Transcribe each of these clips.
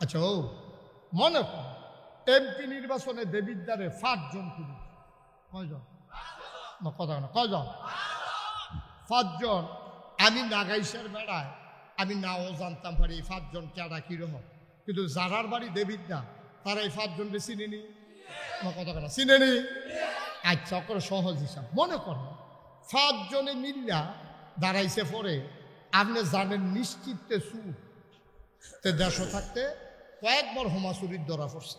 আচ্ছা ও মনে কর এমপি নির্বাচনে দেবিদ্বারে 5 জন খুঁজে, কয়জন কথা না, কয়জন? 5 জন। আমি নাগাইশের বেড়ায় আমি নাও জানতাম পারি এই 5 জন কেডা কিরকম, কিন্তু যারার বাড়ি দেবিদ্যা তারা এই 5 জনকে চিনেনি, কথা কেনা চিনেনি। আচ্ছা করে সহজ হিসাব মনে করেন 5 জনে মিল্লা দাঁড়াইছে পরে আপনি জানেন নিশ্চিতে সুর তে দেশ থাকতে কয়েকবার হোমাচুরির ধরা পড়ছে,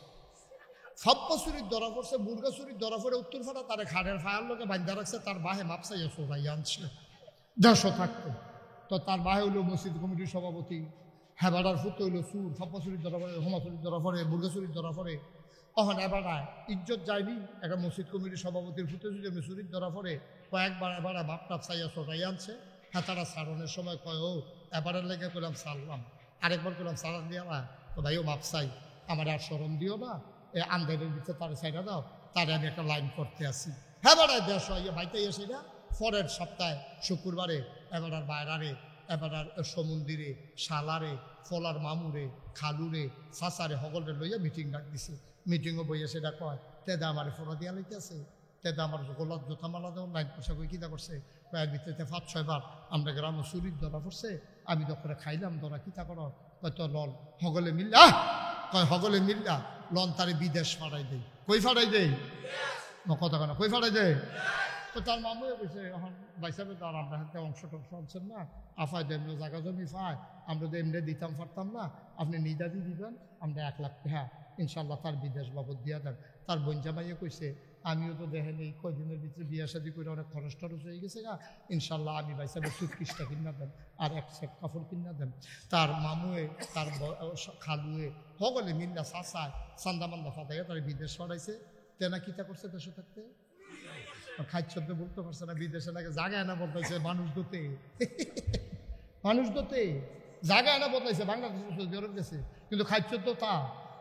সব্বা চুরির ধরা পড়ছে, মুরগা চুরির ধরা পড়ে উত্তর ফাটা তার খাড়ের ফায়ার লোকে বান্ধা রাখছে, তার বাহে মাপসাইয়া চোরাই আনছে দেশ থাকতে। তো তার বাহে হইল মসজিদ কমিটির সভাপতি, হেবাডার ফুট হইল সুর, সব্বা চুরির ধরা পড়ে, হোমাচুরির ধরা পড়ে, মুরগা চুরির ধরা পড়ে। অহন এবারায় ইজ্জত যায়নি, একটা মসজিদ কমিটির সভাপতির ফুটে যদি চুরির ধরা পড়ে কয়েকবার এবারে বাপটাপ চাইয়া চোরাই আনছে। হ্যাঁ তারা সারণের সময় কয় ও এবারের লেগে করলাম সারলাম, আরেকবার করলাম সারান দিয়া তো ভাইও মাপ চাই, আমার আর সরম দিও না, এ আন্দারের ভিতরে তার সাইডা দাও, তারে আমি একটা লাইন করতে আসি। হ্যাঁ বেড়ায় দেশ ইয়ে ভাইতে এসে না পরের সপ্তাহে শুক্রবারে এবার আর বাইরারে, এবার আর সমুন্দিরে, শালারে, ফলার মামুরে, খালুরে, সাসারে সকলরে লইয়া মিটিং ডাক দিছে। মিটিংও বইয়া সেটা কয় তেদা আমার ফোরা দিয়া লইতে আছে, তেদা আমার গোলাপ জোতা মালা দেওয়ার লাইন পোশাক কই কিতা করছে, কয়ের ভিতরে 5-6 বার আমরা গ্রামে চুরির ধরা পড়ছে, আমি দখলে খাইলাম ধরা কিতা করো, হয়তো লল হগলে মিল্লা, কয় হগলে মিল্লা লন তারে বিদেশ ফাড়াই দেই, কই ফাড়াই দেই কথা কেন, কই ফাড়াই দেয়। তো তার মামুও কইছে এখন বাইসাবে তো আর আমরা হাতে অংশ টংশ আনছেন না, আফায় দেন জায়গা জমি পায়, আমরা তো এমনি দিতাম পারতাম না, আপনি নিদাদি দিবেন, আমরা 1 লাখ টাকা ইনশাল্লাহ তার বিদেশ বাবদ দিয়া দেন। তার বঞ্জামাইয়ে কইছে আমিও তো দেখেন এই কয়দিনের ভিতরে বিয়া শাদি করে অনেক খরচ টরচ হয়ে গেছে গা, ইনশাল্লাহ আমি বাইসাবে সুটকিসটা কিনা দেন আর 1 সেট কাপড় কিনা দেন। তার মামুয়ে তার খালুয়ে হগলে মিল্লা চাচায় চান্দামান্দা ফাদাইয়া তার বিদেশ পাঠাইছে। তেনা কিতা করছে দেশে থাকতে খাদ্য বলতে পারছে না, বিদেশে নাকি জায়গায় না বদলাইছে, মানুষ দোতে মানুষ দোতে জায়গায় না বদলাইছে, বাংলাদেশ গেছে কিন্তু খাদ্য তো তা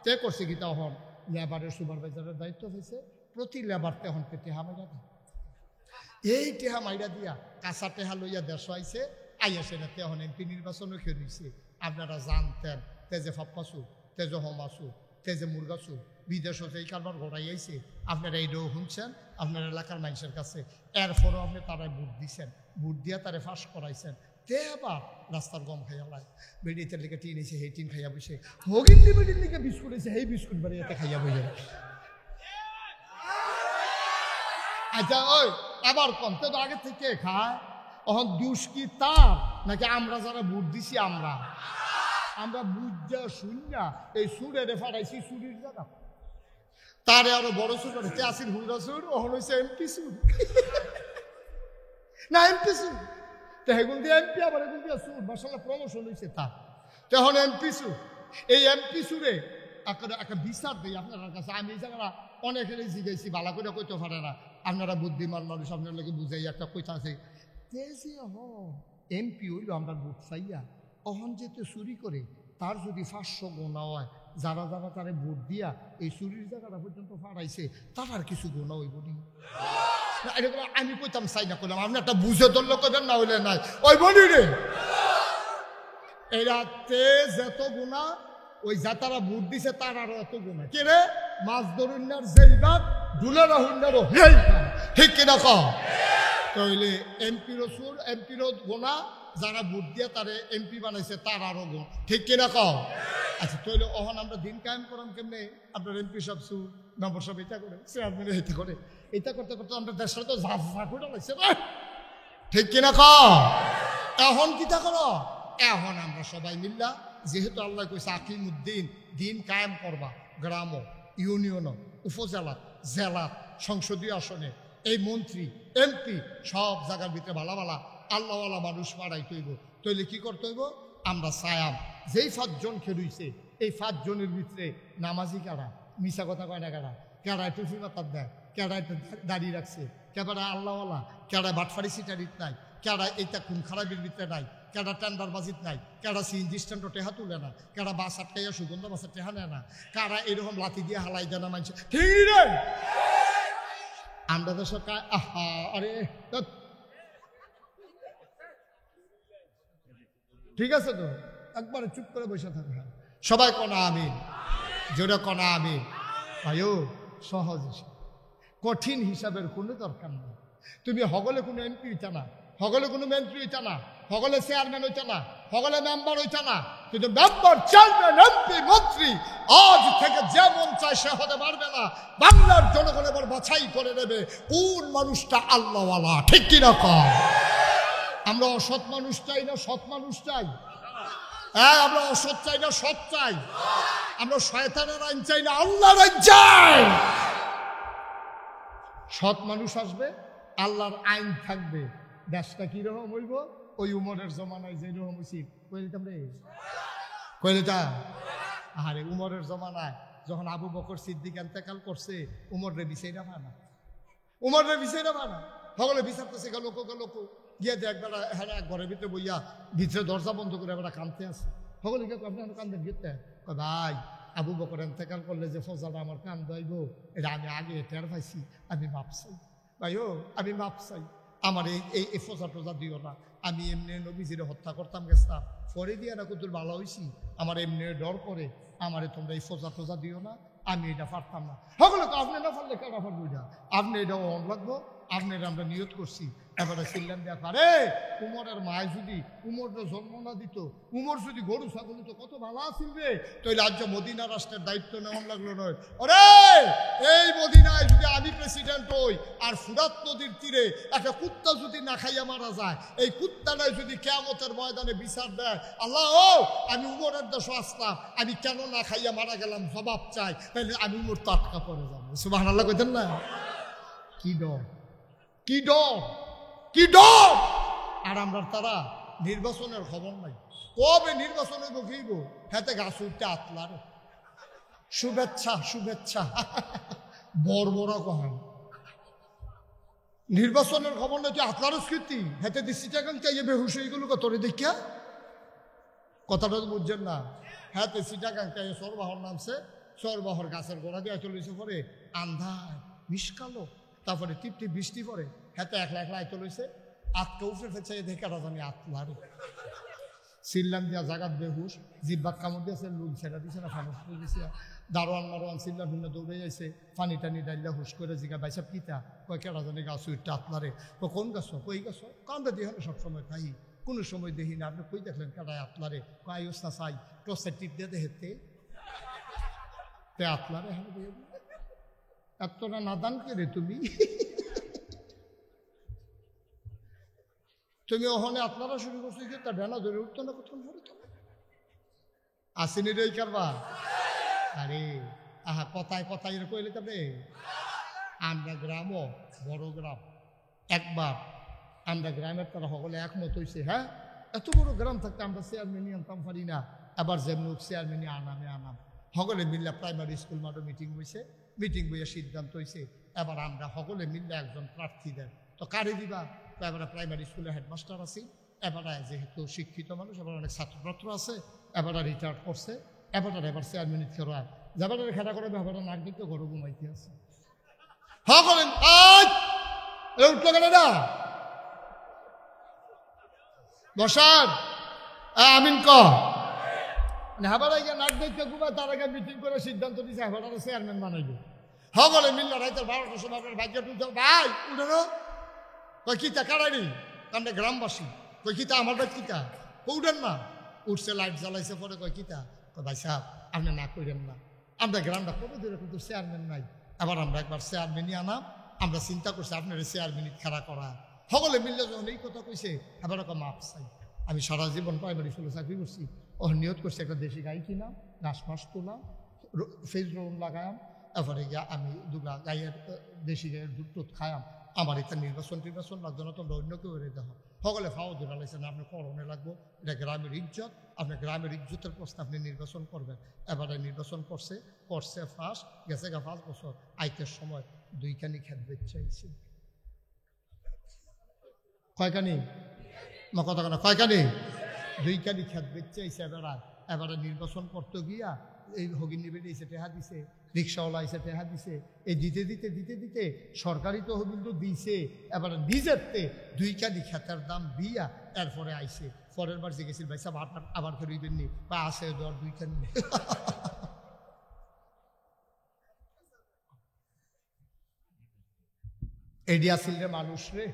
তে করছে কি তখন লেবারের সুপারভাইজারের দায়িত্ব হয়েছে, প্রতি লেবারতে এখন টেহা মাইরা দেয়, এই টেহা মাইরা দিয়া কাঁচা টেহা লইয়া দেশ আইছে, আইয়া সেটা এখন এমপি নির্বাচনও খেয়ে নিছে। আপনারা জানতেন তেজে ফাপ্পাসু, তেজে হমাসু, তেজে মুরগাসু বিদেশ হচ্ছে এই কারবার ঘটাই আইছে, আপনারা এইটাও শুনছেন আপনার এলাকার মানুষের কাছে, এরপরও আপনি তারাই ভোট দিচ্ছেন, ভোট দিয়া তারে ফাঁস করাইছেন, তে আবার রাস্তার গম খাইয়া লাই বেড়িতে লিখে টিন এসে সেই টিন খাইয়া বসে, হগিন্দি বেড়ির লিখে বিস্কুট এসে সেই বিস্কুট বেড়িয়ে খাইয়া বসে। আচ্ছা ওই আবার কমতে তো আগে থেকে খায়, এখন দুষ কি তার নাকি আমরা যারা ভোট দিছি আমরা বুঝা শুননা এই সুরের ফাটাইছি চুরির জায়গা, তারে আরো বড় সুর হচ্ছে আসির হুরা সুর, ওহন হয়েছে এমপি সুর না এমপি সুর, তো হেগুন দিয়ে এমপি আবার এগুন দিয়ে সুর মাসাল্লাহ প্রমোশন হয়েছে তার, তখন এমপি সুর। এই এমপি সুরে একটা বিচার দিই আপনার কাছে, আমি এই জায়গাটা অনেকের জিগাইছি বালা করে কইতে পারে না, আপনারা বুদ্ধিমান মানুষ আপনার লোকে বুঝাই একটা কইতা আছে তেজি এমপি হইল আমরা ভোট চাইয়া অহন যেতে চুরি করে তার যদি 500 গোনা হয়, যারা যারা তারে ভোট দিয়া এই চুরির জায়গাটা পর্যন্ত ফাড়াইছে তার আর কিছু গোনা হইব নি, আমি কইতাম চাই না করলাম, আপনি একটা বুঝে ধরল করবেন না হইলে নাই ওই বলি রে এরা তেজ এত গুণা, ওই যা তারা ভোট দিছে তার আরো এত গুণা, কে রে মাছ ধরুন্নার যেই বাদ দুলের হুন্নারও ঠিক কিনা কহ, তাহলে এমপিরও সুর এমপিরও গোনা, যারা ভোট দিয়ে তারে এমপি বানাইছে তার আরো গুণ, ঠিক কিনা কহ। আচ্ছা তাহলে অহন আমরা দিন কায়েম করাম কেমনে, আপনার এমপি সব সুর নম্বর সব এটা করে চেয়ারম্যান এটা করে, এটা করতে করতে আমরা দেশের তো ঝাঁকুটা লাগছে না, ঠিক কিনা কহ। এখন কিতা করো, এখন আমরা সবাই মিল্লা যেহেতু আল্লাহ কইছে আকিমুদ্দিন দিন কায়েম করবা, গ্রাম ইউনিয়ন উপজেলা জেলা সংসদীয় আসনে এই মন্ত্রী এমপি সব জায়গার ভিতরে ভালা ভালা আল্লাহওয়ালা মানুষ মারাই তৈব, তৈলে কি করতে হইব, আমরা চায়াম যেই 5 জন খেলুইছে এই 5 জনের ভিতরে নামাজি কারা, মিশা কথা কয় না কারা, কেডায় টুফি মাতার দেয়, কেডায় দাঁড়িয়ে রাখছে, কেডা আল্লাহওয়ালা, কেডায় বাটফারি সিটারিত নাই, কেডা এইটা খুন খারাপের ভিতরে নাই, কেডা টেন্ডার বাজিত নাই, কেডা সিএনজি স্ট্যান্ডও টেহা তুলে না, কেডা বাস আটকাইয়া সুগন্ধ বাসের টেহা নেয় না, কারা এরকম লাথি দিয়ে হালাই দেয় না মানুষ, ঠিক রে আমরা তো সকাল আহা আরে ঠিক আছে তো একবারে চুপ করে বসে থাকা, সবাই কনা আমিন, জোরে কনা আমিন। ভাইও সহজ হিসাব, কঠিন হিসাবের কোনো দরকার নেই। তুমি হগলে কোনো এমপি হইতা না, হগলে কোনো মন্ত্রী হইতা না, হগলে চেয়ারম্যান হইতা না, হগলে মেম্বার হইতা না, কিন্তু মেম্বার, চেয়ারম্যান, এমপি, মন্ত্রী আজ থেকে যে মন চায় সে হতে পারবে না। বাংলার জনগণ এবার বাছাই করে নেবে কোন মানুষটা আল্লাহওয়ালা, ঠিক কিনা কম? আমরা অসৎ মানুষ চাই না সৎ মানুষ চাই? হ্যাঁ, আমরা অসৎ চাই না সৎ চাই? আমরা শয়তানের আইন চাই না আল্লাহর আইন চাই? সৎ মানুষ আসবে, আল্লাহর আইন থাকবে, দেশটা কিরকম হইব? ওই উমরের জমানায় যে রকম উচিত কইলিতাম রে, কইলিতা। আরে উমরের জমানায় যখন আবু বকর সিদ্দিক ইন্তেকাল করছে, উমর রে বিচাইরা পানা, উমর রে বিচাইরা পানা, সকলে বিচারতেছে লোক গিয়ে দেখ বেড়া হ্যাঁ ঘরের ভিতরে বইয়া ভিতরে দরজা বন্ধ করে বেড়া কাঁদতে আছে। সকলে আপনি কান্দেন গিয়ে ভাই, আবু বকর ইন্তেকাল করলে যে ফজাটা আমার কান দইব, এটা আমি আগে টের পাইছি, আমি মাপ চাই ভাই, ও আমি মাপ চাই, আমার এই ফজা টোজা দিও না। আমি এমনি নবীজিরে হত্যা করতাম গেছতাম, পরে দিয়ে না কুতুর ভালো হয়েছি, আমার এমনি ডর করে, আমারে তোমরা এই ফজা টোজা দিও না, আমি এটা পারতাম না। সকলে তো আপনি না পারলে কেন পারবো এটা, আপনি এটা অন লাগবো, আপনি এটা আমরা নিয়ত করছি। এবারে ছিলেন দেখা রে উমরের মায় যদি উমরটা জন্ম না দিত, উমর যদি গরু ছাগল তো কত ভালো আছিল রে, তাইলে আজ মদিনা রাষ্ট্রের দায়িত্ব নেওয়ান লাগলো নয়। আরে এই মদিনায় যদি আমি প্রেসিডেন্ট হই আর ফুরাত নদীর তীরে একটা কুত্তা যদি না খাইয়া মারা যায়, এই কুত্তাটাই যদি কিয়ামতের ময়দানে বিচার দেয়, আল্লাহ ও আমি উমরের দেশে আসলাম, আমি কেন না খাইয়া মারা গেলাম জবাব চাই, তাইলে আমি উমর তো আটকা পড়ে যাবো। সুবহানাল্লাহ কইতেন না? কি ডর, কি ডর, কি ডর! আর আমরা তারা নির্বাচনের খবর নাই, কবে নির্বাচন হইব গিব, হাতে গাছ উঠতে আতলার শুভেচ্ছা শুভেচ্ছা বড় কহেন। নির্বাচনের খবর নাই, তুই আতলার স্মৃতি হাতে দিচ্ছি টাকা বেহুশ হয়ে গেল তোরে দেখিয়া। কথাটা তো বুঝছেন না? হাতে সিটাকাঙ্কা সরবাহর নামছে, সরবাহর গাছের গোড়া দিয়ে চলেছে, পরে আন্ধার মিসকালো, তারপরে টিপটিপ বৃষ্টি পরে, হাতে একলা একলা আইতে লইছে, আটকা উঠে ফেলছে, দেখে জানি আতলার সিল্লাম দিয়া জাগাত বেহুশ, জিব্বাক কামড় দিয়েছে, লুল ছেড়া দিছে না, ফানুস দিছে, দারোয়ান মারোয়ান চিল্লা ভিন্ন দৌড়ে যাইছে, পানি টানি ডাইলা হুস করে জিগা বাইসাব কিতা, কয় কেডা জানি গাছ উঠতে আতলারে, কোন গাছ, কই গাছ, কান্দা দিয়ে হলে সবসময় খাই, কোনো সময় দেখি না, আপনি কই দেখলেন কেডায় আতলারে, কয় আইস না চাই টসের টিপ দিয়ে দেখতে তে আতলারে। হ্যাঁ এতটা নাদান কে রে তুমি, তুমি ওখানে আপনারা শুরু করছো যে তা ডেনা ধরে উঠতো না, প্রথম ধরে তো আসেনি রে কারবা। আরে আহা কথায় কথায় এর কইলে তবে আমরা গ্রামও বড় গ্রাম, একবার আমরা গ্রামের তারা সকলে একমত হয়েছে, হ্যাঁ এত বড় গ্রাম থাকতে আমরা চেয়ারম্যানই আনতাম পারি না, আবার যেমন চেয়ারম্যানই আনাম সকলে মিললে প্রাইমারি স্কুল মাঠে মিটিং হয়েছে, মিটিং বইয়ে সিদ্ধান্ত হয়েছে এবার আমরা সকলে মিললে একজন প্রার্থী দেন, তো কারে দিবা? এবার প্রাইমারি স্কুলে হেডমাস্টার আছি, এবারে যেহেতু শিক্ষিত মানুষ, এবার অনেক ছাত্রছাত্র আছে, এবারে রিটায়ার করছে, এবার চেয়ারম্যান খেলা যাবার খেলা করে এবার নাক দিতে ঘরে ঘুমাইতে আছে। হ্যাঁ করেন উঠলো গেলে না বসার আমিন ক হাবারে গিয়ে নাক দেখতে ঘুমায়, তার আগে মিটিং করে সিদ্ধান্ত দিচ্ছে এবার চেয়ারম্যান বানাইবে। হ্যাঁ বলে মিলল রাইতের 12টার সময় আপনার ভাগ্য তুলছে, ভাই উঠে কই কিতা কারারি, আমরা গ্রামবাসী, কই কিতা আমার ভাই কিতা, উঠেন না, উঠছে লাইট জ্বালাইছে, পরে কয় কিতা, ভাই সাহেব আপনি না করেন না, আমরা গ্রামটা কবে ধরে কিন্তু চেয়ারম্যান নাই, এবার আমরা একবার চেয়ারম্যানই আনাম, আমরা চিন্তা করছি আপনার চেয়ারম্যানই খেলা করা। সকলে মিললে যখন এই কথা কইছে, এবার ওকে মাপ চাই। আমি সারা জীবন প্রাইমারি স্কুলে চাকরি করছি, ও নিয়ত করছি একটা দেশি গাই কিনাম, ঘাস মাস তুলাম, ফেজ রোন লাগায়াম, এরপরে গিয়া আমি দুগা গাইয়ের দেশি গাইয়ের দুধ টুধ খায়াম, আমার এটা নির্বাচন লাগতো না, তোমরা অন্য কেউ এনে দেখো। সকলে ফাও ধরা লাগছে না, আপনার করণে লাগবো, এটা গ্রামের ইজ্জত, আপনার গ্রামের ইজ্জতের প্রশ্ন আপনি নির্বাচন করবেন। এবারে নির্বাচন করছে ফার্স্ট, গেছে গা 5 বছর, আইতের সময় 2খানি খেত বেচাইছে। কয়খানি না কথা কেন, কয়খানি? 2খানি খেত বেচাইছে। এবারে নির্বাচন করতে গিয়া এই হগিনী বেড়ে এসে টেহা দিছে, রিক্সাওয়ালা এসে টেহা দিছে, এই দিতে দিতে সরকারি তহবিল তো দিছে, এবার নিজেরতে 2খানি খেতের দাম দিয়া এরপরে আইছে পরের বার জিজ্ঞেসিল ভাই সাহেব আবার করিবেন নি বা আছে দর দুইখান এডি আসিল রে মানুষ রে,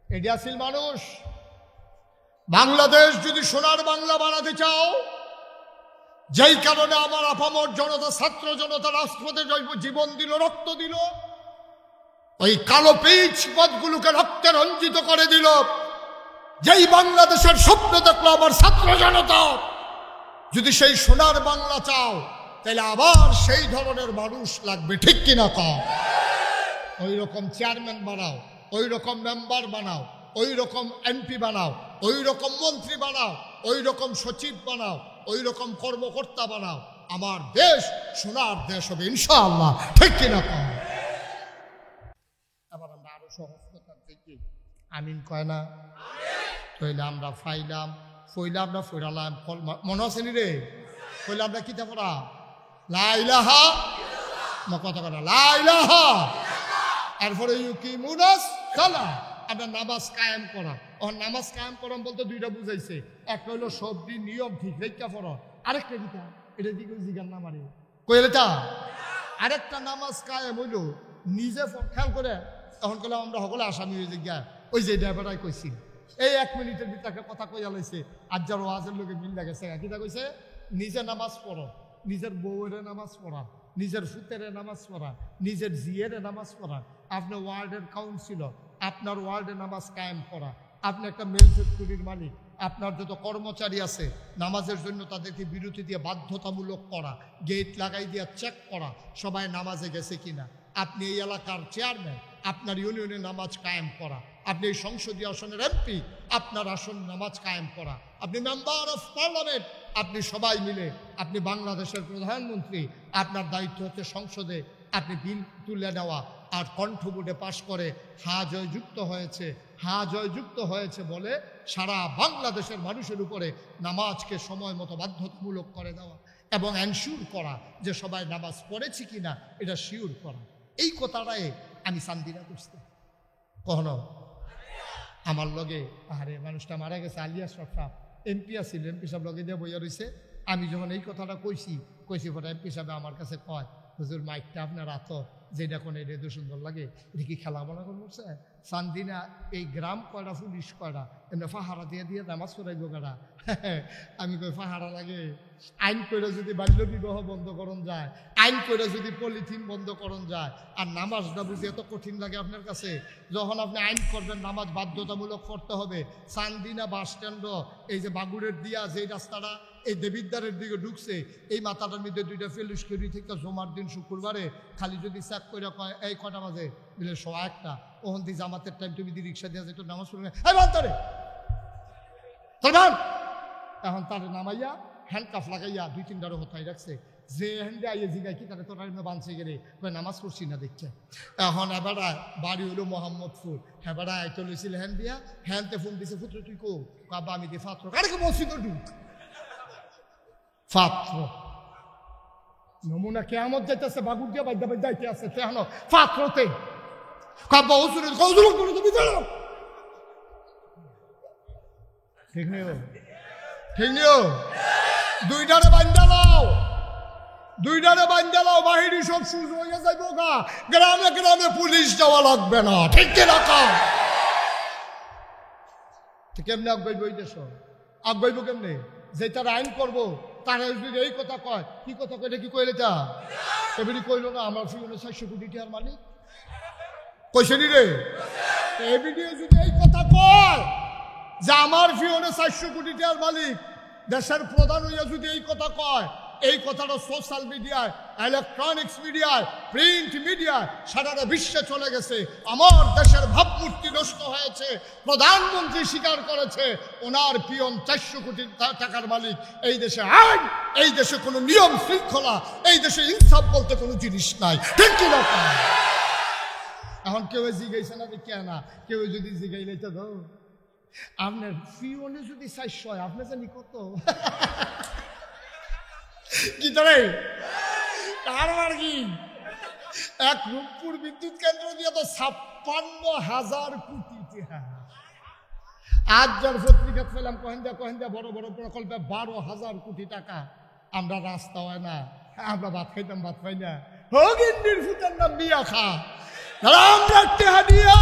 এডি আসিল মানুষ। বাংলাদেশ যদি সোনার বাংলা বানাতে চাও, যেই কারণে আমার আপামর জনতা, ছাত্র জনতা রাষ্ট্রপতি জীবন দিল, রক্ত দিল, ওই কালো পিচ পথগুলোকে রক্তে রঞ্জিত করে দিল, যেই বাংলাদেশের স্বপ্ন দেখলো আমার ছাত্র জনতা, যদি সেই সোনার বাংলা চাও তাহলে আবার সেই ধরনের মানুষ লাগবে, ঠিক কিনা কও? ওই রকম চেয়ারম্যান বানাও, ওই রকম মেম্বার বানাও, ওই রকম এমপি বানাও, ওই রকম মন্ত্রী বানাও, ওই রকম সচিব বানাও, ওই রকম কর্মকর্তা বানাও, আমার দেশ সোনার দেশ হবে ইনশাআল্লাহ, ঠিক কিনা কও? আবার আমরা আরো সহজ কথার দিকে আমিন কয় না, তাইলে আমরা ফাইলাম ফইলা আমরা ফইরালাম, মনে আছে নি রে? ফইলা আমরা কিতা পড়া লা ইলাহা, কথা কথা লা ইলাহা, এরপরে ইউকিমুনাস সালাহ, আমরা নামাজ কায়েম করা। ও নামাজ কায়েম করাম বলতে দুইটা বুঝাইছে, একটা হইলো সবজি নিয়ম ঠিক রেখা পড়া, আরেকটা দিকা এটা দিকে জিগার না মারে কইলে তা, আরেকটা নামাজ কায়েম হইলো নিজে খেয়াল করে, তখন করলাম আমরা সকলে আসামি হয়ে গিয়া ওই যে ড্রাইভারাই কইছি এই 1 মিনিটের ভিতরে কথা কইয়া লাইছে, আর যার ওয়াজের লোকে মিল লাগেছে, কিতা কইছে? নিজে নামাজ পড়ো, নিজের বউয়ের নামাজ পড়া, নিজের ফুতের নামাজ পড়া, নিজের জিয়ের নামাজ পড়া, আপনার ওয়ার্ডের কাউন্সিলর, আপনার ওয়ার্ডে নামাজ কায়েম করা, আপনি একটা মেল ফ্যাক্টরির মালিক, আপনার যত কর্মচারী আছে নামাজের জন্য তাদেরকে বিরতি দিয়ে বাধ্যতামূলক করা, গেট লাগাই দিয়ে চেক করা সবাই নামাজে গেছে কিনা। আপনি এই এলাকার চেয়ারম্যান, আপনার ইউনিয়নে নামাজ কায়েম করা, আপনি এই সংসদীয় আসনের এমপি, আপনার আসন নামাজ কায়েম করা, আপনি মেম্বার অফ পার্লামেন্ট, আপনি সবাই মিলে, আপনি বাংলাদেশের প্রধানমন্ত্রী, আপনার দায়িত্ব হচ্ছে সংসদে আপনি বিল তুলে নেওয়া, আর কণ্ঠবোর্ডে পাশ করে হা জয়যুক্ত হয়েছে, হা জয়যুক্ত হয়েছে বলে সারা বাংলাদেশের মানুষের উপরে নামাজকে সময় মতো বাধ্যতামূলক করে দেওয়া এবং এনশিওর করা যে সবাই নামাজ পড়েছি কিনা এটা শিওর করা। এই কথাটাই আমি চান্দিনা করছি। কখনো আমার লগে আরে মানুষটা মারা গেছে, আলিয়াস সাহেব এমপি আছিল, এমপি সাহেব লগে দিয়ে বইয়া রয়েছে। আমি যখন এই কথাটা কইছি পরে এমপি সাহেব আমার কাছে কয়, হুজুর মাইকটা আপনার আতো যেটা কোন এটা এত সুন্দর লাগে, এটা কি খেলা মনে করছে? চান্দিনা এই গ্রাম কয়টা, পুলিশ কয়টা, এমনি পাহারা দিয়ে দিয়ে নামাজ পড়াইব বেড়া। আমি কই পাহারা লাগে? আইন করে যদি বাল্য বিবাহ বন্ধ করণ যায়, আইন করে যদি পলিথিন বন্ধ করণ যায়, আর নামাজটা বুঝি এত কঠিন লাগে আপনার কাছে? যখন আপনি আইন করবেন নামাজ বাধ্যতামূলক করতে হবে, চান্দিনা বাস স্ট্যান্ড, এই যে বাগুড়ের দিয়া যে রাস্তাটা এই দেবিদ্বারের দিকে ঢুকছে, এই মাথাটার মধ্যে 2টা ফেলুস করি থেকে জমার দিন শুক্রবারে খালি যদি চেক করে কয় এই কটা বাজে দিলে 1:01, ওখান দিয়ে জামাতের টাইম তুমি যদি রিক্সা দিয়ে একটু নামাজ পড়বে, এখন তারে নামাইয়া হ্যান্ডকাফ লাগাইয়া 2-3টারও হতাই রাখছে, যে হ্যান্ডে আইয়ে জিগাই কি তারা তোরা বাঁধছে গেলে নামাজ পড়ছি না দেখছে। এখন এবারা বাড়ি হলো মোহাম্মদপুর, হেবারা আইতে লইছিল হ্যান্ড দিয়া, হ্যান্ডতে ফোন দিছে, পুত্র তুই কো? বাবা আমি দিয়ে ফাত্র কারে বলছি তো ঢুক ফাত্র নমুনা কেমন যাইতেছে, বাগুর দিয়ে বাদ্যা যাইতে আছে তেহন ফাত্রতে কাব্বা হুজুর কৌজুলক বলে তুমি জানো ঠিক নেই, ঠিক নেই। 2টারে বান্ধা লাও, 2টারে বান্ধা লাও, বাহিনী সব সুজ হয়ে যাইব গা, গ্রামে গ্রামে পুলিশ যাওয়া লাগবে না, ঠিক কি রাখা? কেমনে আগাইব এই দেশ? আগাইব কেমনে? যে তারা আইন করবো তারা যদি এই কথা কয়, কি কথা কয়, কি কইলে তা এবারই কইল না আমার ফিউনে 400 কোটি টাকার মালিক কইছে নি রে? এবিডি যদি এই কথা কয় যে আমার ফিউনে 400 কোটি টাকার মালিক, দেশের প্রধান হইয়া যদি এই কথা কয়, এই কথাটা সোশ্যাল মিডিয়ায়, ইলেকট্রনিক্স মিডিয়ায়, প্রিন্ট মিডিয়ায় সারা বিশ্বে চলে গেছে। আমার দেশের ভাবমূর্তি নষ্ট হয়েছে, প্রধানমন্ত্রী স্বীকার করেছে ওনার পিয়ন 400 কোটি টাকার মালিক। এই দেশে আইন, এই দেশে কোনো নিয়ম শৃঙ্খলা, এই দেশে ইনসাফ বলতে কোনো জিনিস নাই, ঠিক কি না? এখন কেউ জিগাইছে না দেখে না, কেউ যদি জিগাইলে তো ধর আপনার পিয়নে যদি 400 হয় আপনি জানি কত কি তারে কারবার কি? এক রূপপুর বিদ্যুৎ কেন্দ্র দিয়ে তো 56,000 কোটি টাকা। আজ যার পত্রিকা পেলাম কহেন্দা বড় বড় প্রকল্পে 12,000 কোটি টাকা। আমরা রাস্তা হয় না, আমরা ভাত খাইতাম, ভাত পাই না। হগিন্দির ফুটের নাম বিয়া খা। আমরা টাকা দিয়া,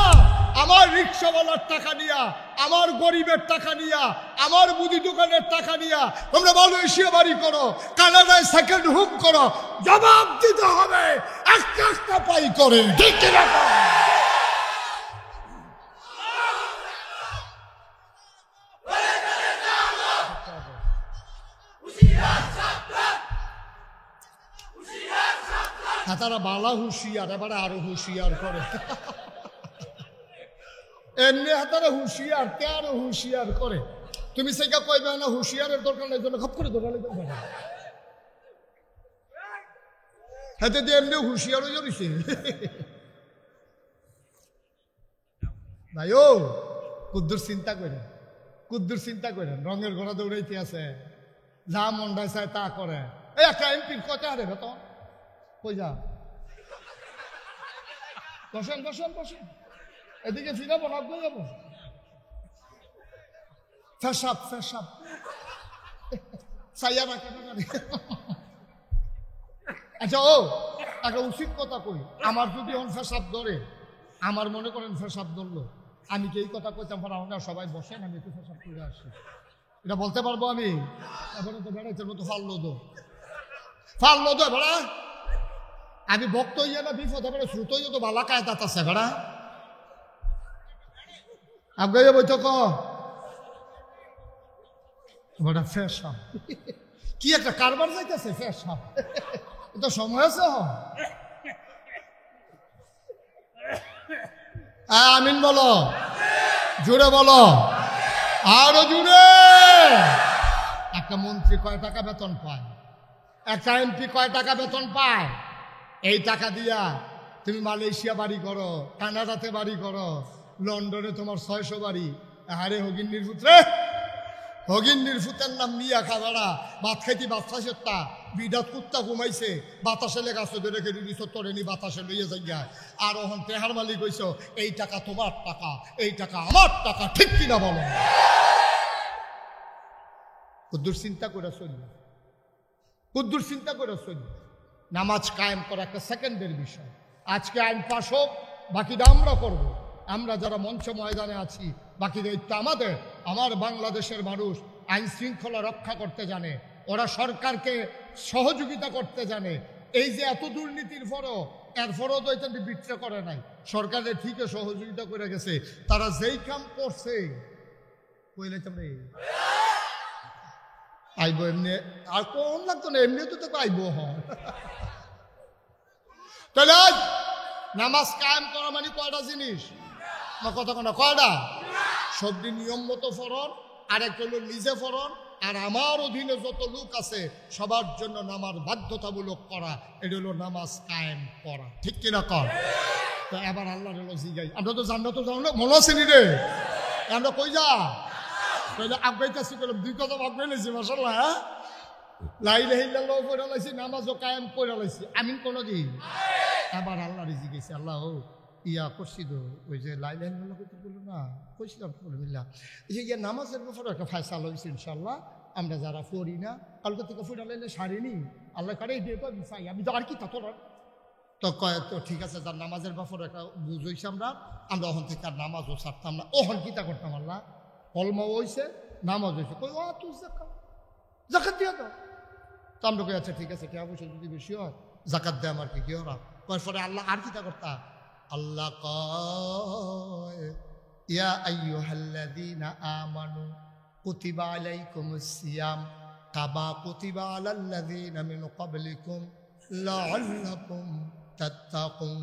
আমার রিক্সাওয়ালার টাকা দিয়া, আমার গরিবের টাকা দিয়া, আমার মুদি দোকানের টাকা দিয়া তোমরা মালয়েশিয়া বাড়ি করো, কানাডায় সেকেন্ড হোম করো, জবাব দিতে হবে একটা একটা পাই করে। ঠিক কিনা? তারা বালা হুঁশিয়ার, এবারে আরো হুঁশিয়ার করে। এমনি হাতারা হুঁশিয়ার, তে আরো হুঁশিয়ার করে। তুমি সেটা কইবে না হুঁশিয়ারের দরকার নেই, জন্য খপ করে ধরে নিতে পারে। হাতে দিয়ে এমনি হুঁশিয়ার হয়ে যাচ্ছে। ভাই ও কুদ্দুর চিন্তা করেন, কুদ্দুর চিন্তা করেন। রঙের ঘোড়া দৌড়াইতে আছে, যা মন্ডায় চায় তা করে। এই একটা এমপির কত হারে বেতন? কই যা বসেন বসেন বসেন, এদিকে ফিরাবো না কই যাবো? ফেসাব ফেসাব চাইয়া রাখে না। আচ্ছা ও একটা উচিত কথা কই, আমার যদি এখন ফেসাব ধরে, আমার মনে করেন ফেসাব ধরলো, আমি কি এই কথা কইতাম পারা না? সবাই বসেন, আমি একটু ফেসাব করে আসি, এটা বলতে পারবো আমি? এখন তো বেড়াইতে মতো ফাললো দো বেড়া। আমি ভক্ত হইয়া না বিপদ এবারে শ্রুত হইয়া তো বালা কায়দাত আছে বেড়া। আগে বইতো কটা ফেসাব কি একটা কারবার যাইতেছে। ফেসাব এটা সময় আছে। আমিন বলো, জোরে বলো, আরো জোরে। একটা মন্ত্রী কয় টাকা বেতন পায়? একটা এমপি কয় টাকা বেতন পায়? এই টাকা দিয়া তুমি মালয়েশিয়া বাড়ি করো, কানাডাতে বাড়ি করো, লন্ডনে তোমার 600 বাড়ি। আরে হগিন্নির পুত্রে, হগিন্নির ফুতের নাম মিয়া খাবারা। ভাত খাইতি ভাত খাইছটা, বিডাত কুত্তা ঘুমাইছে, বাতাসে লেগাছ ধরে রেখে দিছ, তোরে নি বাতাসে লইয়া যাইয়া। আর ওহন তেহার মালিক কইছ এই টাকা তোমার টাকা, এই টাকা আমার টাকা। ঠিক কিনা বলো? কুদ্দুর চিন্তা করে চলবে, কুদ্দুর চিন্তা করে চলবে। নামাজ কায়েম করা একটা সেকেন্ডের বিষয়। আজকে আইন পাশ হোক, বাকিটা আমরা করব। আমরা যারা মঞ্চ ময়দানে আছি, বাকি দায়িত্ব আমাদের। আমার বাংলাদেশের মানুষ আইন শৃঙ্খলা রক্ষা করতে জানে, ওরা সরকারকে সহযোগিতা করতে জানে। এই যে এত দুর্নীতির পরও, এরপরও তো এটা বিট্রে করে নাই, সরকারের ঠিকই সহযোগিতা করে গেছে। তারা যেই কাম করছে কইলে তোমরা আইব এমনি, আর কম লাগতো না, এমনি তো আইব। তাহলে নামাজ কায়েম করা মানে কয়টা জিনিস? কথা কোনা কয়টা? সবটি নিয়ম মতো ফরন, আর একটা হলো নিজে ফরন, আর আমার অধীনে যত লোক আছে সবার জন্য নামাজ বাধ্যতামূলক করা। এটা হলো নামাজ কায়েম করা। ঠিক কিনা কর? তো এবার আল্লাহ হলো জিগাই, আমরা তো জানলো তো জানলো মনে আছে নি রে, আমরা কই যা তাহলে আগাইতেছি করলাম, 2 কদম আগাই লাইছি। মাশাআল্লাহ, হ্যাঁ, লা ইলাহা ইল্লাল্লাহ পড়া লাইছি, নামাজও কায়েম করে লাইছি। আমিন কোনদিন? এবার আল্লাহ রিজি গেছে, আল্লাহ ও ইয়া করছি তো, ওই যে লা ইলাহা ইল্লাল্লাহ করতে বললো না, কইছিলাম আলহামদুলিল্লাহ। এই যে ইয়া নামাজের ব্যাপারে একটা ফয়সালা হয়েছে ইনশাল্লাহ। আমরা যারা পড়ি না, কালকে থেকে ফুটা লাইলে সারিনি, আল্লাহ কারে দিয়ে তো আমি চাই, আমি তো আর কি তা তোর তো কয় তো ঠিক আছে, যার নামাজের ব্যাপারে একটা বুঝ হয়েছে, আমরা ওখান থেকে আর নামাজও ছাড়তাম না। ওখান কিতা করতাম, আল্লাহ কলমাও হয়েছে, নামাজ হয়েছে, কই ও তুই জাকাত দিয়ে দাও। তো আমরা কই আচ্ছা ঠিক আছে, টাকা পয়সা যদি বেশি হয় জাকাত দেয় আমার কি ওরা। পরে আল্লাহ আর কিতা করতা, আল্লাহ কয় ইয়া আইয়ুহাল্লাযীনা আমানু কুতিবা আলাইকুমুস সিয়াম কামা কুতিবা আলাল্লাযীনা মিন ক্বাবলিকুম লাআল্লাকুম তাত্তাকুন।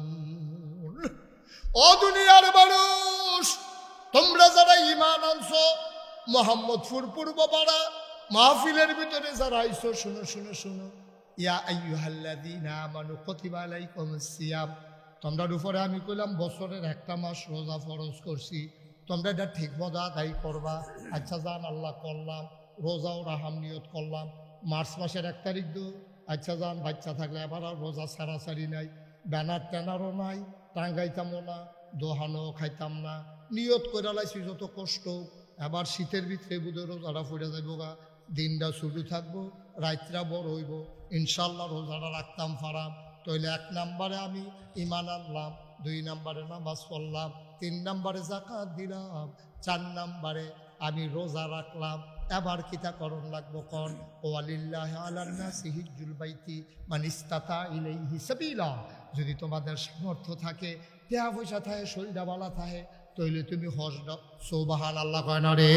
ও দুনিয়ার মানুষ, তোমরা যারা ঈমান আনছো, মোহাম্মদপুর পূর্বপাড়া মাহফিলের ভিতরে যারা আইছো, শুনো শুনো শুনো, ইয়া আইয়ুহাল্লাযীনা আমানু কুতিবা আলাইকুমুস সিয়াম, তোমরার উপরে আমি কইলাম বছরের একটা মাস রোজা ফরজ করছি, তোমরা এটা ঠিক মতো আদায় করবা। আচ্ছা যান, আল্লাহ করলাম, রোজাও রাহাম নিয়ত করলাম, মার্চ মাসের 1 তারিখ দো। আচ্ছা যান, বাচ্চা থাকলে এবার আর রোজা ছাড়াছাড়ি নাই, ব্যানার ট্যানারও নাই, টাঙ্গাইতামও না, দোহানো খাইতাম না, নিয়ত করে লাইছি যত কষ্ট এবার শীতের ভিতরে বুধ রোজাটা ফুটে যাইব গা, দিনটা শুরু থাকবো, রাত্রা বড় হইব, ইনশাল্লাহ রোজাটা রাখতাম ফারাম। তাইলে 1 নম্বরে আমি ইমান আনলাম, 2 নম্বরে নামাজ পড়লাম, 3 নম্বরে যাকাত দিলাম, 4 নম্বরে আমি রোজা রাখলাম। এবার কিতা করণ লাগবো কন? ওয়ালিল্লাহি আলান নাসি হিজ্জুল বাইতি মান ইসতাতা ইলাইহি সাবিলা। যদি তোমাদের সামর্থ্য থাকে, টাকা পয়সা থাকে, শরীরটা ভালো থাকে, তাইলে তুমি হজ দাও। সুবহানাল্লাহ কয় না রে?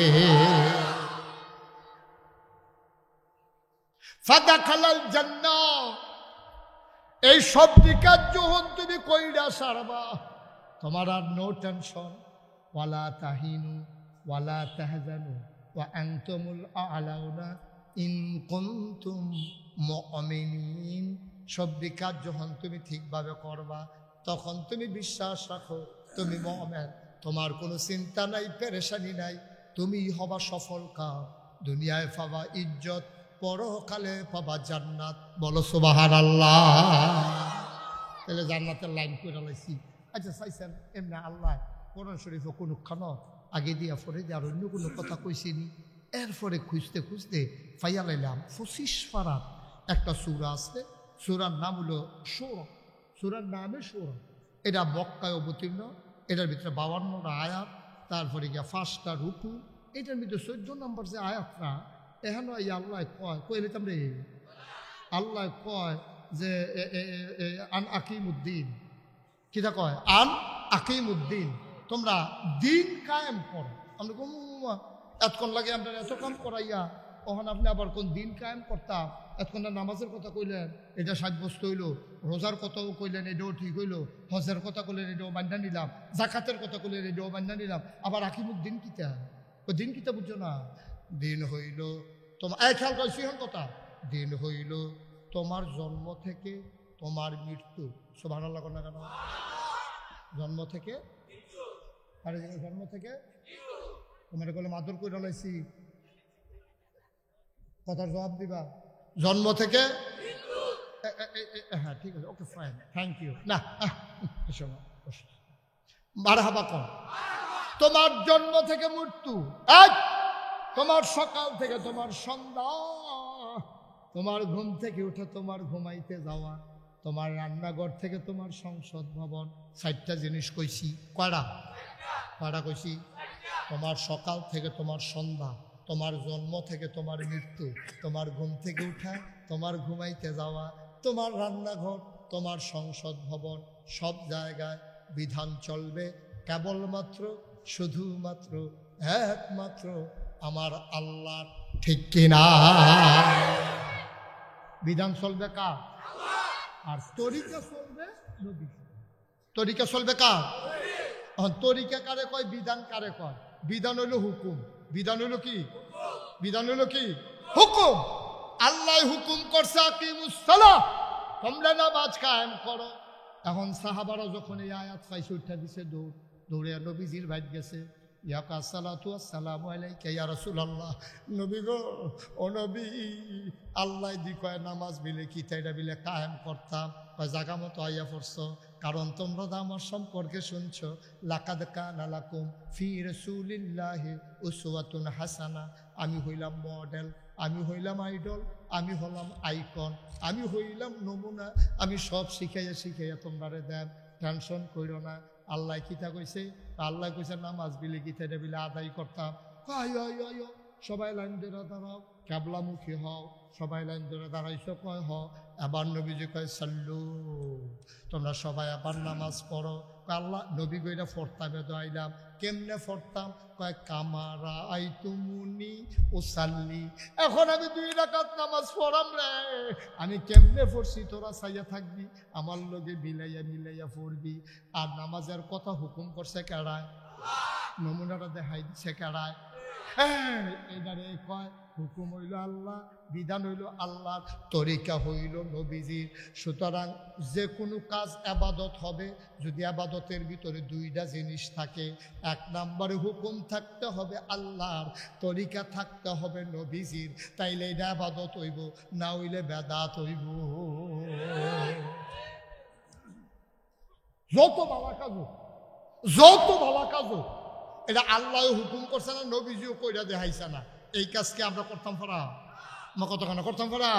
ফাদাখালাল জান্নাহ। এই সব কাজ যখন তুমি কইরা সারবা, তোমার আর নো টেনশন। ওয়ালা তাহিনু ওয়ালা তাহজানু ওয়া আনতুমুল আ'লাউনা ইন কুনতুম মুমিনিন। সব কাজ যখন তুমি ঠিকভাবে করবা, তখন তুমি বিশ্বাস রাখো তুমি মুমিন, তোমার কোনো চিন্তা নাই, পেরেশানি নাই, তুমি হবা সফল কাম। দুনিয়ায় পাবা ইজ্জত, পরকালে পাবা জান্নাত। বলো সুবহানাল্লাহ। তাহলে জান্নাতের লাইন করে লাইছি। আচ্ছা চাইছেন এমনি আল্লাহ কোরআন শরীফে কোনো খানো আগে দিয়া পরে দিয়ে আর অন্য কোনো কথা কইছিনি। এরপরে খুঁজতে খুঁজতে পাইয়া লাইলাম 25 পারার একটা সূরা আছে। সূরার নাম হলো সূরা। সূরার নামে সূরা। এটা মক্কায় অবতীর্ণ। এটার ভিতরে 52টা আয়াত, তারপরে গিয়া 5টা রুকু। এটার ভিতরে 14 নম্বর যে আয়াতটা, এখানে আল্লাহ কয় কইলাম রে, আল্লাহ কয় যে আন আকিমুদ্দিন। কিটা কয়? আন আকিমুদ্দিন, তোমরা দিন কায়েম করো। আমরা কোন এতক্ষণ লাগে আমরা এত কাম করাইয়া, তখন আপনি আবার কোন দিন কায়েম করতাম। এতক্ষণ নামাজের কথা কইলেন, এটা সাব্যস্ত হইল। রোজার কথাও কইলেন, এটাও ঠিক হইল। হজের কথা কইলেন, এটাও মান্না নিলাম। জাকাতের কথা কইলেন, এটাও মান্না নিলাম। আবার আকিমুদ্দিন কিতা? ও দিন কিতা বুঝছো না? দিন হইল তোমার, খেয়াল করছি হন কথা, দিন হইল তোমার জন্ম থেকে তোমার মৃত্যু। সুবহানাল্লাহ না কেন? জন্ম থেকে, আরে জন্ম থেকে তোমার বলে মাদুর করে লাইছি, কথার জবাব দিবা। জন্ম থেকে, হ্যাঁ ঠিক আছে, ওকে ফাইন, থ্যাংক ইউ। না মারহাবা কর। তোমার জন্ম থেকে মৃত্যু, তোমার সকাল থেকে তোমার সন্ধ্যা, তোমার ঘুম থেকে উঠে তোমার ঘুমাইতে যাওয়া, তোমার রান্নাঘর থেকে তোমার সংসদ ভবন। 4টা জিনিস কইছি। কয়টা কইছি? তোমার সকাল থেকে তোমার সন্ধ্যা, তোমার জন্ম থেকে তোমার মৃত্যু, তোমার ঘুম থেকে উঠা, তোমার ঘুমাইতে যাওয়া, তোমার রান্নাঘর, তোমার সংসদ ভবন, সব জায়গায় বিধান চলবে কেবলমাত্র, শুধুমাত্র, একমাত্র আমার আল্লাহ। ঠিক কিনা? বিধান চলবে কার? আর তরিকা চলবে নবী। তরিকা চলবে কার? তরিকা কারে কয়? বিধান কারে কয়? বিধান হইল হুকুম। বিধান হইল কি? বিধান হইল কি? হুকুম। আল্লাহ হুকুম করছে আকিমুস সালাহ, তোমরা নামাজ কায়েম করো। এখন সাহাবারা যখন এই আয়াত পাইছে, উঠা দিছে দৌড়ে নবীজির ভাইত গেছে। ইয়াকা সালাতু আসসালামু আলাইকা ইয়া রাসূলুল্লাহ। নবী গো, ও নবী, আল্লাহ দি কয় নামাজ বিলে কি তাইটা বিলে কায়েম করতাম। কয় জাগা মতো আইয়া পড়ছো, কারণ তোমরা তো আমার সম্পর্কে শুনছো, লাকাদ কানা লাকুম ফি রাসূলিল্লাহি উসওয়াতুন হাসানা। আমি হইলাম মডেল, আমি হইলাম আইডল, আমি হলাম আইকন, আমি হইলাম নমুনা। আমি সব শিখাইয়া তোমরা দেন, টেনশন কইরো না। আল্লাহ কিতা কইছে? আল্লাহ কইছে নামাজ বিলে কি তাইটা বিলে আদায় করতাম। সবাই লাইন ধরে দাঁড়াও, ক্যাবলামুখী হও। সবাই লাইন ধরে দাঁড়াইছো, কয় হ। আবার নবীজি কয় সাল্লু, তোমরা সবাই আবার নামাজ পড়ো। আল্লাহ নবী কইরা পড়তাম, আইলাম কেমনে পড়তাম? কয় কামারা আইতুমুনি উসাল্লি। এখন আমি 2 রাকাত নামাজ পড়াম রে, আমি কেমনে পড়ছি তোরা চাইয়া থাকবি, আমার লগে মিলাইয়া পড়বি। আর নামাজের কথা হুকুম করছে কেডায়? নমুনাটা দেখাই দিচ্ছে কেডায়? এইবারে কয় হুকুম হইল আল্লাহ, বিধান হইল আল্লাহ, তরিকা হইল নবীজির। সুতরাং যে কোনো কাজ আবাদত হবে যদি আবাদতের ভিতরে 2টা জিনিস থাকে। 1 নম্বরে হুকুম থাকতে হবে আল্লাহর, তরিকা থাকতে হবে নবীজির, তাইলে এটা আবাদত হইব, না হইলে বেদাত হইব। যত ভালো কাজ, এটা আল্লাহ হুকুম করছে না, নবীজিও কইরা দেখাইছে না। এই কাজকে আমরা করতাম পারা, কতখানা করতাম পারা,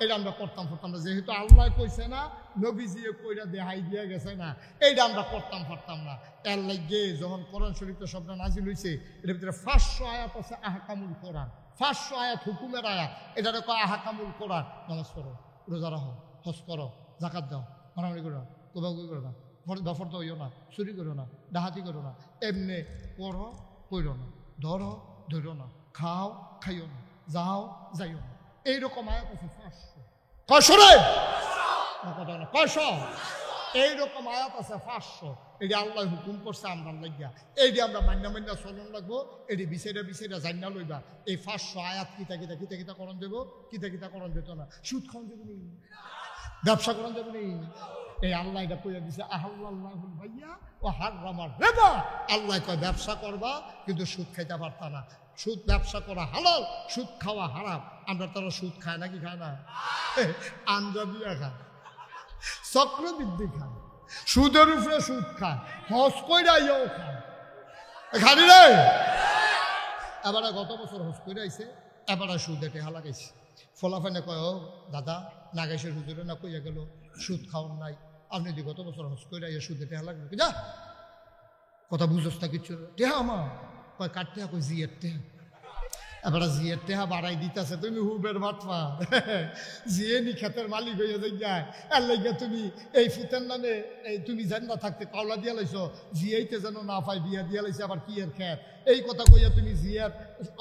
এটা আমরা করতাম পারতাম না। যেহেতু আল্লাহ কইছে না, নবীজিও কইরা দেখাই দিয়ে গেছে না, এইটা আমরা করতাম পারতাম না। এর লাগে যখন কোরআন শরীফের শব্দ নাজিল হয়েছে, এটার ভিতরে 500 আয়াত আছে আহকামুল কোরআন, 500 আয়াত হুকুমের আয়াত। এটারে কয় আহকামুল কোরআন। নামাজ পড়ো, রোজা রাখো, হজ করো, জাকাত দাও, মারামারি করো না, তোবাগুই করো না, দফরদ হইও না, চুরি করো না, ডাহাতি করো না, এমনি পড়ো, পড়ো না, ধরো, ধরো না, খাও, খাইও না, যাও, যাইও না। এইরকম আয়াত আছে 500। কয়শো রে না, কথা না, 500। এইরকম আয়াত আছে 500। এটি আল্লাহ হুকুম করছে আমরা লাগিয়া, এইটি আমরা মান্না চলন লাগবো। এটি বিচাইরা জান্না লইবা। এই 500 আয়াত কিতা করণ দেব, কিতা করণ দিত না। সুদ খাওয়ান দেব নি, ব্যবসা করণ দেব নি। এই আল্লাহ এটা কইয়া দিছে, আহাল্লাহুল বাইয়া ও হাররামার রিবা। আল্লাহ কয় ব্যবসা করবা, কিন্তু সুদ খাইতে পারতা না। সুদ ব্যবসা করা হালাল, সুদ খাওয়া হারাম। আমরা তারা সুদ খায় নাকি খায় না? আঞ্জা দিয়া খায়, চক্রবৃদ্ধি খায়, সুদের উপরে সুদ খায়, হজ কইরা ইয়েও খায়। খালি রে এবারে গত বছর হজ কইরা আইছে, এবারে সুদে টেহা লাগাইছে। ফলাফানে কয়, ও দাদা নাগাইশের হুজুরে না কইয়া গেল সুদ খাওয়ান নাই, আপনি দি গত বছর হজ কইরা ইয়ে সুদে টেহা লাগবে। যা কথা বুঝোস না কিচ্ছু। টেহা আমার কয় কার টেহা, কই জিয়ের টেহা। এবার জিয়ের টেহা বাড়াই দিতেছে, তুমি হুবের মাতফা জিয়ে নি ক্ষেতের মালিক হইয়া যাই। এর লাগিয়া তুমি এই ফুতের নামে এই তুমি জান্না থাকতে কাওলা দিয়া লাইছ, জিয়াইতে যেন না পাই বিয়া দিয়া লাইছে, আবার কি এর ক্ষেত। এই কথা কইয়া তুমি জিয়ার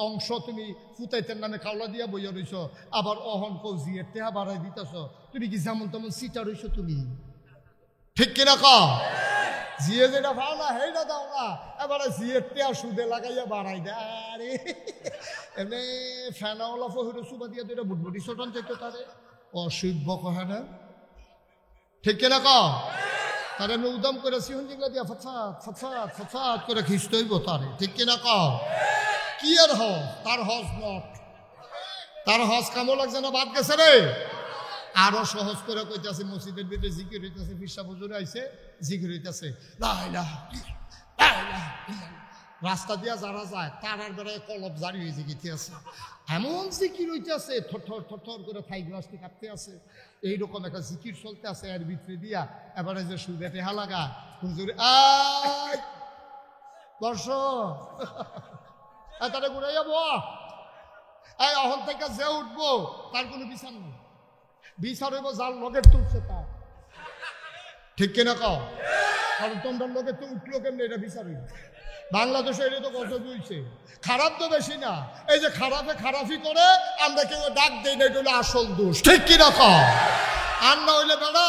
অংশ তুমি ফুতাইতের নামে কাওলা দিয়া বইয়া রইছ, আবার অহন কৌ জিয়ের টেহা বাড়াই দিতেছ। তুমি কি যেমন তেমন সিটা রইছ তুমি, ঠিক কিনা ক? জিয়ে যেটা পাও না সেইটা দাও না, এবারে জিয়ের টেয়া সুদে লাগাইয়া বাড়াই দে। আরে এমনি ফ্যানাওয়ালা ফহিরে সুবা দিয়া দুইটা বুটবুটি চটন চাইতো তারে অসভ্য কহে না, ঠিক কিনা ক? তার এমনি উদম করে সিহন জিগলা দিয়া ফৎফাত করে খিস্ত হইব তারে, ঠিক কিনা ক? কি আর হজ, তার হজ নট, তার হজ কামও লাগছে না, বাদ গেছে রে। আরো সহজ করে কইতাছে, মসজিদের ভিতরে জিকির হইতেছে, ফিরসা হুজুর আইছে, জিকির হইতেছে, রাস্তা দিয়া যারা যায় তারার বেড়ায় কলব জারি হয়ে জিকিতে আছে, এমন জিকির হইতেছে, থর করে থাই গ্লাসটি কাঁপতে আছে। এইরকম একটা জিকির চলতে আছে এর ভিতরে দিয়া। এবারে যে সুদে টেহা লাগা হুজুর বর্ষ তারা ঘুরে যাবো, এই অহন থেকে যে উঠবো তার কোনো বিচার নেই, বিচার হইব যার লগের তুলছে তার, ঠিক কিনা কও? কারণ তোমরা লোকে তো উঠলো কেমনি, এটা বিচার হইব। বাংলাদেশে এটা তো কত হইছে, খারাপ তো বেশি না। এই যে খারাপে খারাপই করে আমরা কেউ ডাক দেই না, এটা হলো আসল দোষ, ঠিক কিনা কও? আর না হইলে বেড়া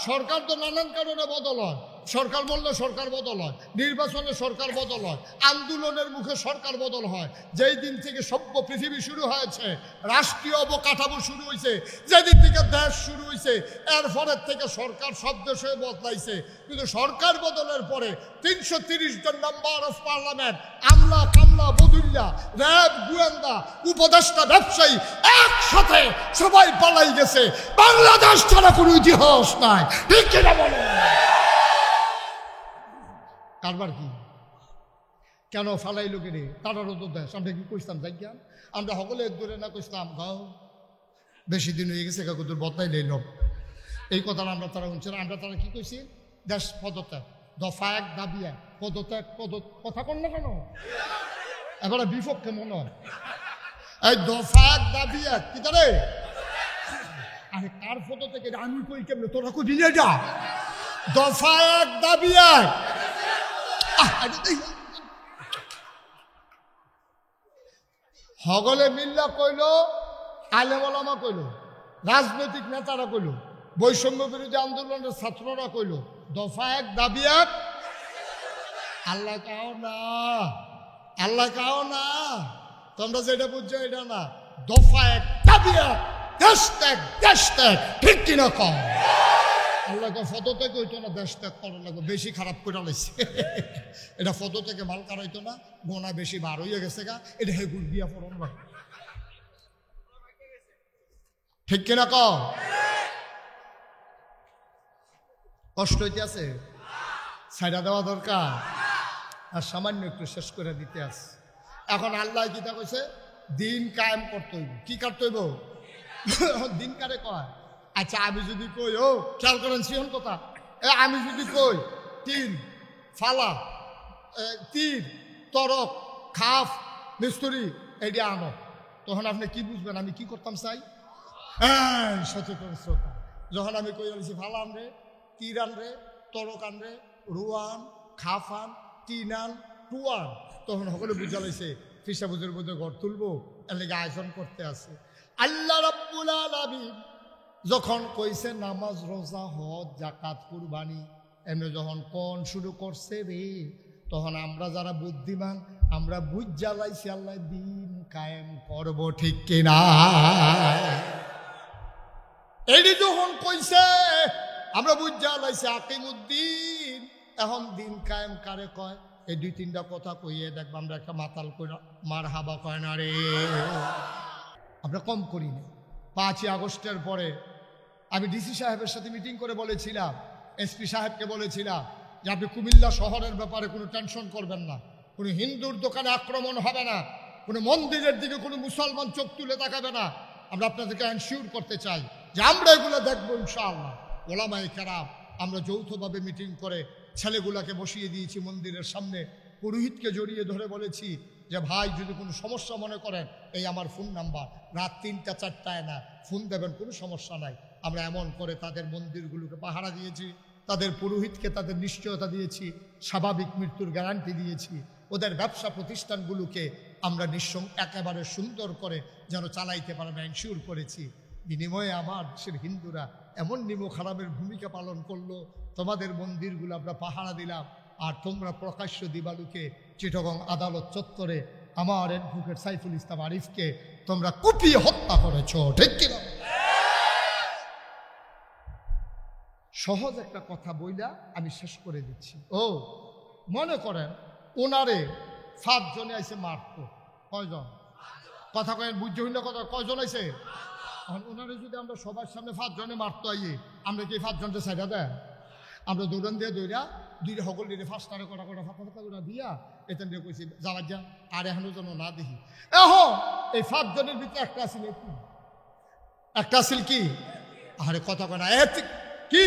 সরকার তো নানান কারণে বদল হয়, সরকার বললে সরকার বদল হয়, নির্বাচনে সরকার বদল হয়, আন্দোলনের মুখে সরকার বদল হয়। যেই দিন থেকে সভ্য পৃথিবী শুরু হয়েছে, রাষ্ট্রীয় অবকাঠামো শুরু হয়েছে, যেদিন থেকে দেশ শুরু হয়েছে, এর পরের থেকে সরকার সব দেশে বদলাইছে। কিন্তু সরকার বদলের পরে 330 জন মেম্বার অফ পার্লামেন্ট, আমলা কামলা বদুল্লা, র্যাব, গোয়েন্দা, উপদেষ্টা, ব্যবসায়ী একসাথে সবাই পালাই গেছে। বাংলাদেশ ছাড়া কোনো ইতিহাস নাই, ঠিক কিনা বলে? কারবার কি কেন ফালাই লোকে রে, তারারও তো দেশ। আমরা কি কইতাম জায়গা, আমরা সকলে দূরে না কইতাম গাও বেশি দিন হয়ে গেছে কাকুদের বদলাই লইল, এই কথাটা আমরা তারা শুনছি না। আমরা তারা কি কইছি, দেশ পদত্যাগ, দফা এক দাবি এক, পদত্যাগ কথা কন না কেন, এবারে বিপক্ষে মনে হয়। এই দফা এক দাবি এক কি তারে, আরে কার পদ থেকে আমি কই কেমনে, তোরা কই দিলে যা, দফা এক দাবি এক। হগলে মিল্লা কইল, আলেম ওলামা কইল, রাজনৈতিক নেতারা কইল, বৈষম্য বিরোধী আন্দোলনের ছাত্ররা কইল, দফা এক দাবি এক। আল্লাহ কাও না, আল্লাহ কাও না, তোমরা যেটা বুঝছো এটা না। দফা এক দাবি এক, দেশ ত্যাগ, ঠিক কিনা কম? আল্লাহ ফটো থেকে হইতো না, দেশ ত্যাগ করা লাগবে, বেশি খারাপ করে লাইছে। এটা ফটো থেকে মাল কারাইতো না, গোনা বেশি বার হইয়া গেছে গা, এটা হেগুল দিয়া পড়ন লাগবে, ঠিক কিনা কও? কষ্ট হইতে আছে, ছাইড়া দেওয়া দরকার। আর সামান্য একটু শেষ করে দিতে আস। এখন আল্লাহ কিতা কইছে দিন কায়েম করতে হইব। কি করতে হইব? দিন কারে কয়? আচ্ছা আমি যদি কই, ও খেয়াল করেন সিহন কথা, আমি যদি কই তিন ফালা তীর তরক খাফ মিস্তুরি এটি আনো, তখন আপনি কি বুঝবেন আমি কি করতাম চাই? সচেতন শ্রোতা, যখন আমি কই আনছি ফালা আনরে, তীর আনরে, তরক আনরে, রুয়ান খাফ আন, তিন আন, টুয়ান, তখন সকলে বুঝা লাইছে ফিসাবুজের মধ্যে ঘর তুলবো, এর লেগে আয়োজন করতে আছে। আল্লাহ রাব্বুল আলামিন যখন কইছে নামাজ রোজা হজ যাকাত কুরবানি এমনি যখন কোন শুরু করছে রে, তখন আমরা যারা বুদ্ধিমান আমরা বুঝ জ্বালাইছি আল্লাহ দিন কায়েম করব, ঠিক কিনা? এটি যখন কইছে আমরা বুঝ জ্বালাইছি আকিমুদ্দিন, এখন দিন কায়েম কারে কয়? এই দুই তিনটা কথা কইয়ে দেখবো আমরা একটা মাতাল কই মার হাবা কয় না রে। আমরা কম করি না। 5ই আগস্টের পরে আমি ডিসি সাহেবের সাথে মিটিং করে বলেছিলাম, এসপি সাহেবকে বলেছিলাম যে আপনি কুমিল্লা শহরের ব্যাপারে কোনো টেনশন করবেন না, কোনো হিন্দুর দোকানে আক্রমণ হবে না, কোনো মন্দিরের দিকে কোনো মুসলমান চোখ তুলে তাকাবে না। আমরা আপনাদেরকে এনশিওর করতে চাই যে আমরা এগুলো দেখবো ইনশাআল্লাহ। ওলামায়ে কেরাম আমরা যৌথভাবে মিটিং করে ছেলেগুলাকে বসিয়ে দিয়েছি মন্দিরের সামনে, পুরোহিতকে জড়িয়ে ধরে বলেছি যে ভাই যদি কোনো সমস্যা মনে করেন এই আমার ফোন নাম্বার, রাত 3টা 4টায় না ফোন দেবেন, কোনো সমস্যা নাই। আমরা এমন করে তাদের মন্দিরগুলোকে পাহারা দিয়েছি, তাদের পুরোহিতকে তাদের নিশ্চয়তা দিয়েছি, স্বাভাবিক মৃত্যুর গ্যারান্টি দিয়েছি, ওদের ব্যবসা প্রতিষ্ঠানগুলোকে আমরা একেবারে সুন্দর করে যেন চালাইতে পারে এনশিওর করেছি। বিনিময়ে আমার দেশের হিন্দুরা এমন নিমক হারামের ভূমিকা পালন করলো, তোমাদের মন্দিরগুলো আমরা পাহারা দিলাম, আর তোমরা প্রকাশ্য দিবালুকে চিটাগং আদালত চত্বরে আমার অ্যাডভোকেট সাইফুল ইসলাম আরিফকে তোমরা কুপিয়ে হত্যা করেছ, ঠিক কিনা? সহজ একটা কথা বইলা আমি শেষ করে দিচ্ছি। ও মনে করেন ওনারে 7 জনে আইসে মারতো, কয়জন? কথা কয়েন বুঝতে হইল কথা, কয়জন আইসে? ওনারে যদি আমরা সবার সামনে 5 জনে মারতো আইয়ে, আমরা কি 5 জনকে সাইডা দেয়? আমরা দৌড়ান দিয়ে দৌড়া দুইটা সকল দিয়ে ফার্স্টারে কটা ফাঁকা দৌড়া দিয়া এখান দিয়ে কইছি যাওয়ার যা, আর এখনো যেন না দেখি। এখন এই 5 জনের ভিতরে একটা আসিল কি, একটা আসিল কি, আরে কথা কয় না কি,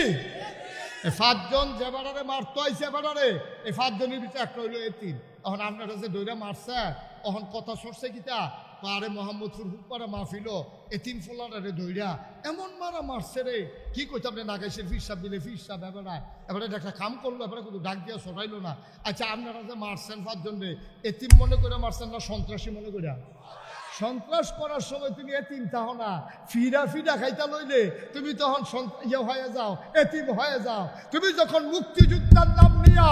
এই 5 জন যে বেড়ারে মারতো আইসে বেড়ারে, এই 5 জনের ভিতরে একটা হইলো এতিম। এখন আপনারা যে দৌড়া মারছে, এখন কথা সরছে কিতা, আরে মোহাম্মদপুর হুপারা মাহফিল এতিম ফোলারে দৌড়া এমন মারা মারছে রে, কি কইতে আপনি নাগাইছেন ফিরসাব দিলে ফিরসাব এবারায় এবারে একটা কাম করলো, এবারে কিন্তু ডাক দিয়া সরাইলো না। আচ্ছা আপনারা যে মারছেন 5 জন রে, এতিম মনে করে মারছেন না সন্ত্রাসী মনে করে? সন্ত্রাস করার সময় তুমি এতিম তাহো না, ফিরা খাইতা লইলে তুমি তখন হয়ে যাও, এতিম হয়ে যাও। তুমি যখন মুক্তিযুদ্ধের নাম নিয়ে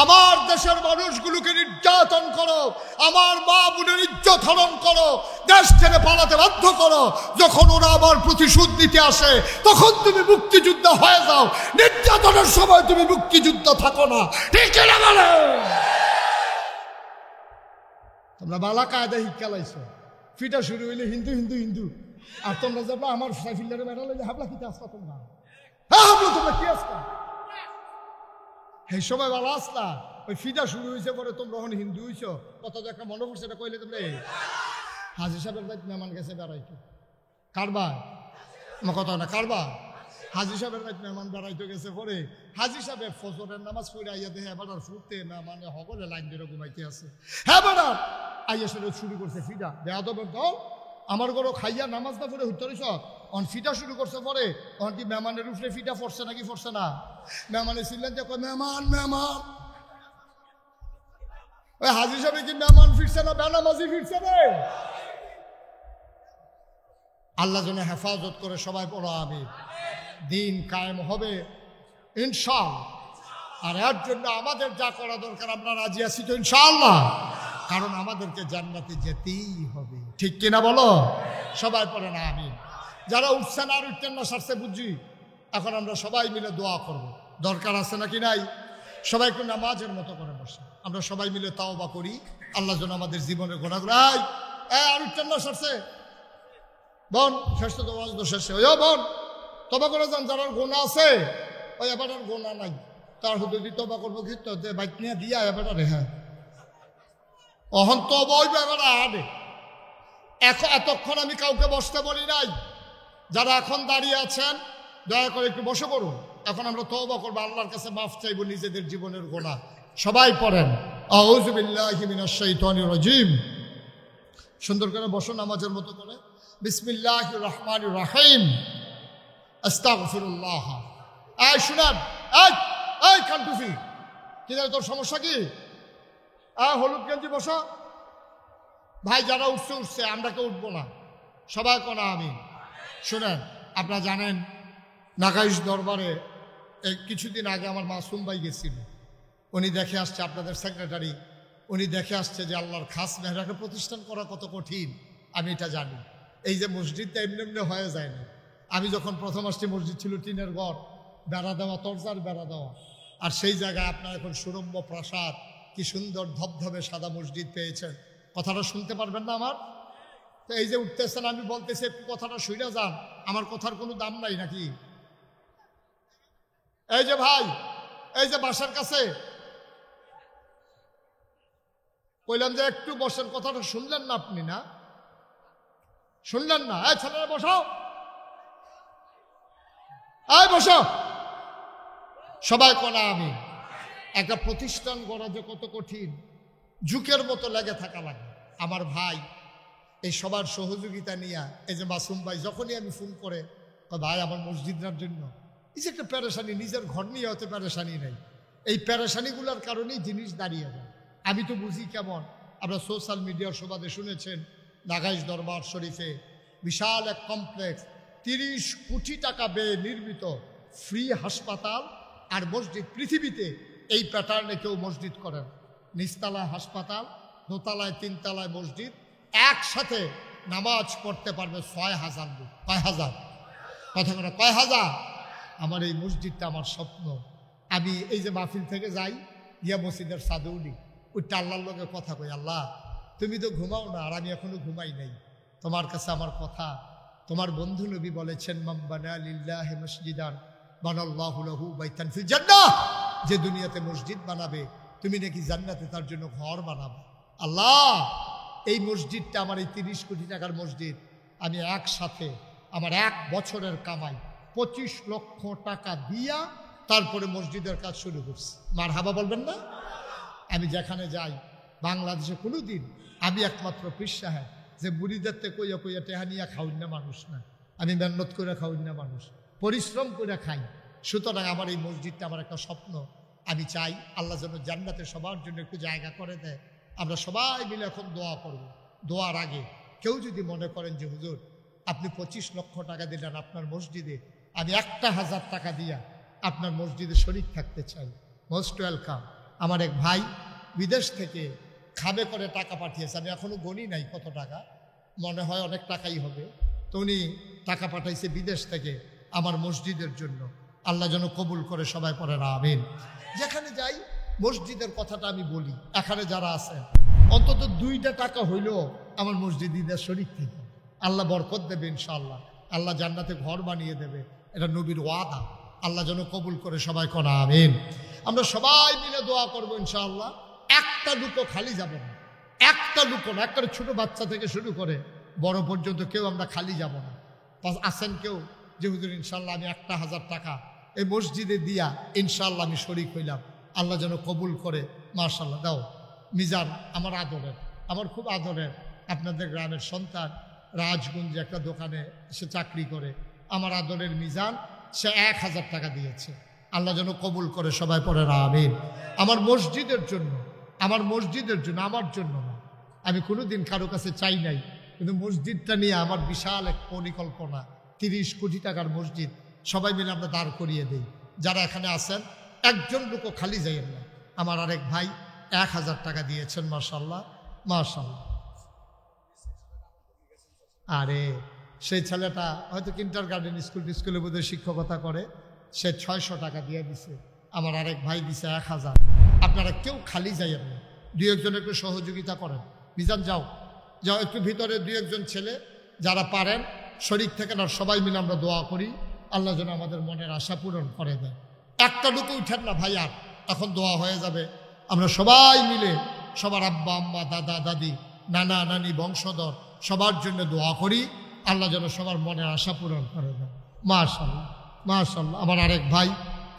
আমার দেশের মানুষগুলোকে নির্যাতন করো, আমার মা বোনের ইজ্জত হরণ করো, দেশ ছেড়ে পালাতে বাধ্য করো, যখন ওরা আবার প্রতিশোধ দিতে আসে তখন তুমি মুক্তিযুদ্ধ হয়ে যাও, নির্যাতনের সময় তুমি মুক্তিযুদ্ধ থাকো না, ঠিক না? বলে তোমরা বালা কায়দা শিক্ষা লাইছো, ফিটা শুরু হইলে হিন্দু হিন্দু হিন্দু, আর তোমরা যাবো আমার সাইফিল্লারে মেডা লইলে হাবলা কিতা আসলা তোমরা, হ্যাঁ হাবলো তোমরা কি আসলা? এই সময় ভালো আসলা, ওই ফিটা শুরু হয়েছে পরে তোমরা এখন হিন্দু হইছো, কত যে একটা মনে পড়ছে এটা কইলে তোমরা হাজি সাহেবের বাড়িতে মেহমান গেছে বেড়াইতো, কারবার আমার কথা না, কারবার হাজি সাহেবের বাড়িতে মেহমান বেড়াইতে গেছে পরে হাজি সাহেব ফজরের নামাজ পড়ে আইয়া দেখে এবার ফুটতে মেহমানে সকলে লাইন ধরে ঘুমাইতে আছে, হ্যাঁ বেড়া আইয়া সেটা শুরু করছে ফিটা বেয়াদবের দল, আমার ঘরও খাইয়া নামাজ না পড়ে হুত্তরিস অন ফিটা শুরু করছে পরে, অন কি মেহমানের উপরে ফিটা পড়ছে নাকি পড়ছে না? মেহমানে ছিলেন যে মেহমান মেহমান, ওই হাজি সাহেব কি মেহমান ফিরছে না বেনামাজি ফিরছে রে? আল্লাহ যেন হেফাজত করে সবাই পড়ো আমিন। দিন কায়েম হবে ইনশাআল্লাহ, আর এর জন্য আমাদের যা করা দরকার আমরা রাজি আছি তো ইনশাআল্লাহ, কারণ আমাদেরকে জান্নাতে যেতেই হবে, ঠিক কিনা বলো? সবাই পড়ে না আমিন। যারা উঠছেন আর উঠতেন না সারছে বুঝি, এখন আমরা সবাই মিলে দোয়া করব, দরকার আছে নাকি নাই? সবাই একটু নামাজের মতো করে বসে আমরা সবাই মিলে তাওবা করি, আল্লাহ যেন আমাদের জীবনের গুনাহগুলো আর উঠতেন না সারছে বোন শেষ তো ওয়াজ তো শেষে ওই বোন তবা করে যান, যারা গোনা আছে ওই এবার আর গোনা নাই তার হুদুদি তবা করবো কি তো বাইক নিয়ে দিয়া এবার হ্যাঁ অহন তো বই ব্যাপারে আনে এতক্ষণ আমি কাউকে বসতে বলি নাই। যারা এখন দাঁড়িয়ে আছেন দয়া করে একটু বসে পড়ুন। এখন আমরা তওবা করবো, আল্লাহর কাছে মাফ চাইবো নিজেদের জীবনের গুনাহ। সবাই পড়েন আউযু বিল্লাহি মিনাশ শাইতানির রাজিম। সুন্দর করে বসো নামাজের মতো করে। বিসমিল্লাহির রহমানির রহিম। আস্তাগফিরুল্লাহ। এই শুনেন, এই কান্টুফি, কি জানো তোর সমস্যা কি? হলুদ গেঞ্জি বসো। ভাই যারা উঠছে, আমরা কেউ উঠবো না, সবাই কোনা আমি। শুনেন, আপনারা জানেন নাগাইশ দরবারে কিছুদিন আগে আমার মাসুম ভাই গেছিল। উনি দেখে আসছে, আপনাদের সেক্রেটারি, উনি দেখে আসছে যে আল্লাহর খাস মেহরাকে প্রতিষ্ঠান করা কত কঠিন। আমি এটা জানি। এই যে মসজিদটা এমনি এমনি হয়ে যায় না। আমি যখন প্রথম আসছি মসজিদ ছিল টিনের ঘর, বেড়া দেওয়া, তরজার বেড়া দেওয়া। আর সেই জায়গায় আপনার এখন সুরম্য প্রাসাদ, কি সুন্দর ধবধবে সাদা মসজিদ পেয়েছেন। কথাটা শুনতে পারবেন না আমার? তো এই যে উঠতেছেন, আমি বলতেছি একটু কথাটা শুনে যান। আমার কথার কোনো দাম নাই নাকি? এই যে ভাই, এই যে বাসার কাছে কইলাম যে একটু বসেন, কথাটা শুনলেন না আপনি? না শুনলেন না? এই ছেলেরা বসো, এই বসো, সবাই কোনা আমি। একটা প্রতিষ্ঠান গড়া যে কত কঠিন, ঝুঁকের মতো লেগে থাকা লাগে। আমার ভাই এই সবার সহযোগিতা নিয়ে, এই যে মাসুম ভাই যখনই আমি ফোন করে ভাই আমার মসজিদের জন্য, এই যে একটা প্যারেশানি, নিজের ঘর নিয়ে হয়তো প্যারেশানি নেই, এই প্যারেশানিগুলোর কারণেই জিনিস দাঁড়িয়ে যায়। আমি তো বুঝি কেমন, আপনারা সোশ্যাল মিডিয়ার সুবাদে শুনেছেন নাগাইশ দরবার শরীফে বিশাল এক কমপ্লেক্স, 30 কোটি টাকা ব্যয়ে নির্মিত ফ্রি হাসপাতাল আর মসজিদ। পৃথিবীতে এই প্যাটার্নে কেউ মসজিদ করেন। নিচতলায় হাসপাতাল, দোতলায় 3 তলায় মসজিদ, একসাথে নামাজ পড়তে পারবে 6,000 লোক। কয় হাজার? কথা বলে কয় হাজার? আমার এই মসজিদটা আমার স্বপ্ন। আমি এই যে মাহফিল থেকে যাই, ইয়া মসজিদের সাদে উঠি, ওইটা আল্লাহর লগে কথা কই, আল্লাহ তুমি তো ঘুমাও না, আর আমি এখনো ঘুমাই নাই। তোমার কাছে আমার কথা, তোমার বন্ধু নবী বলেছেন মান বানা লিল্লাহি মসজিদান বানাল্লাহু লাহু বাইতান ফিল জান্নাহ। যে দুনিয়াতে মসজিদ বানাবে, তুমি নাকি জান্নাতে তার জন্য ঘর বানাবে। আল্লাহ এই মসজিদটা আমার, এই 30 কোটি টাকার মসজিদ, আমি একসাথে আমার 1 বছরের কামাই 25 লক্ষ টাকা দিয়া তারপরে মসজিদের কাজ শুরু করছি। মারহাবা বলবেন না? আমি যেখানে যাই, বাংলাদেশে কোনো দিন আমি একমাত্র পীর সাহেব যে মুরিদারতে কইয়া কইয়া টেহানিয়া খাউন না মানুষ না। আমি মেহনত করে খাউন না মানুষ, পরিশ্রম করে খাই। সুতরাং আমার এই মসজিদটা আমার একটা স্বপ্ন। আমি চাই আল্লাহ যেন জান্নাতে সবার জন্য একটু জায়গা করে দেয়। আমরা সবাই মিলে এখন দোয়া করব। দোয়ার আগে কেউ যদি মনে করেন যে হুজুর আপনি 25 লক্ষ টাকা দিলেন আপনার মসজিদে, আমি 1,000 টাকা দিয়া আপনার মসজিদে শরীক থাকতে চাই, মোস্ট ওয়েলকাম। আমার এক ভাই বিদেশ থেকে খাবে করে টাকা পাঠিয়েছে, আমি এখনো গণি নাই কত টাকা, মনে হয় অনেক টাকাই হবে। তো উনি টাকা পাঠাইছে বিদেশ থেকে আমার মসজিদের জন্য। আল্লাহ যেন কবুল করে, সবাই পড়ে না আমিন। যেখানে যাই মসজিদের কথাটা আমি বলি। এখানে যারা আছেন অন্তত 2টা টাকা হইলেও আমার মসজিদ ঈদের শরীক থেকে আল্লাহ বরকত দেবে ইনশাআল্লাহ। আল্লাহ জান্নাতে ঘর বানিয়ে দেবে, এটা নবীর ওয়াদা। আল্লাহ যেন কবুল করে, সবাই কোনা আমিন। আমরা সবাই মিলে দোয়া করবো ইনশাআল্লাহ। একটা লুকো খালি যাবে না, একটা লুকো না, একটা ছোট বাচ্চা থেকে শুরু করে বড় পর্যন্ত কেউ আমরা খালি যাব না। আসেন কেউ যে হুজুর ইনশাআল্লাহ আমি 1,000 টাকা এই মসজিদে দিয়া ইনশাআল্লাহ আমি শরীক হইলাম, আল্লাহ যেন কবুল করে। মাশাআল্লাহ। দাও মিজান, আমার আদরের, আমার খুব আদরের আপনাদের গ্রামের সন্তান, রাজগঞ্জে একটা দোকানে সে চাকরি করে, আমার আদরের মিজান, সে 1,000 টাকা দিয়েছে। আল্লাহ যেন কবুল করে, সবাই পড়ে না আমিন। আমার মসজিদের জন্য, আমার মসজিদের জন্য, আমার জন্য না। আমি কোনোদিন কারো কাছে চাই নাই, কিন্তু মসজিদটা নিয়ে আমার বিশাল এক পরিকল্পনা। 30 কোটি টাকার মসজিদ সবাই মিলে আমরা দাঁড় করিয়ে দিই। যারা এখানে আছেন একজন লোকও খালি যাইয়েন না। আমার আরেক ভাই 1,000 টাকা দিয়েছেন, মাশাআল্লাহ মাশাআল্লাহ। আরে সেই ছেলেটা হয়তো কিন্ডারগার্টেন স্কুলে বোধহয় শিক্ষকতা করে, সে 600 টাকা দিয়ে দিছে। আমার আরেক ভাই দিছে 1,000। আপনারা কেউ খালি যাইয়েন না, 2-1জন একটু সহযোগিতা করেন। মিজান যাও যাও, একটু ভিতরে 2-1জন ছেলে যারা পারেন শরীক থেকে না, সবাই মিলে আমরা দোয়া করি আল্লাহ যেন আমাদের মনের আশা পূরণ করে দেয়। একটা লুকো উঠেন না ভাই, আর এখন দোয়া হয়ে যাবে। আমরা সবাই মিলে সবার আব্বা আম্মা দাদা দাদি নানা নানি বংশধর সবার জন্য দোয়া করি, আল্লাহ যেন সবার মনের আশা পূরণ করে দেন। মাশাআল্লাহ মাশাআল্লাহ। আমার আরেক ভাই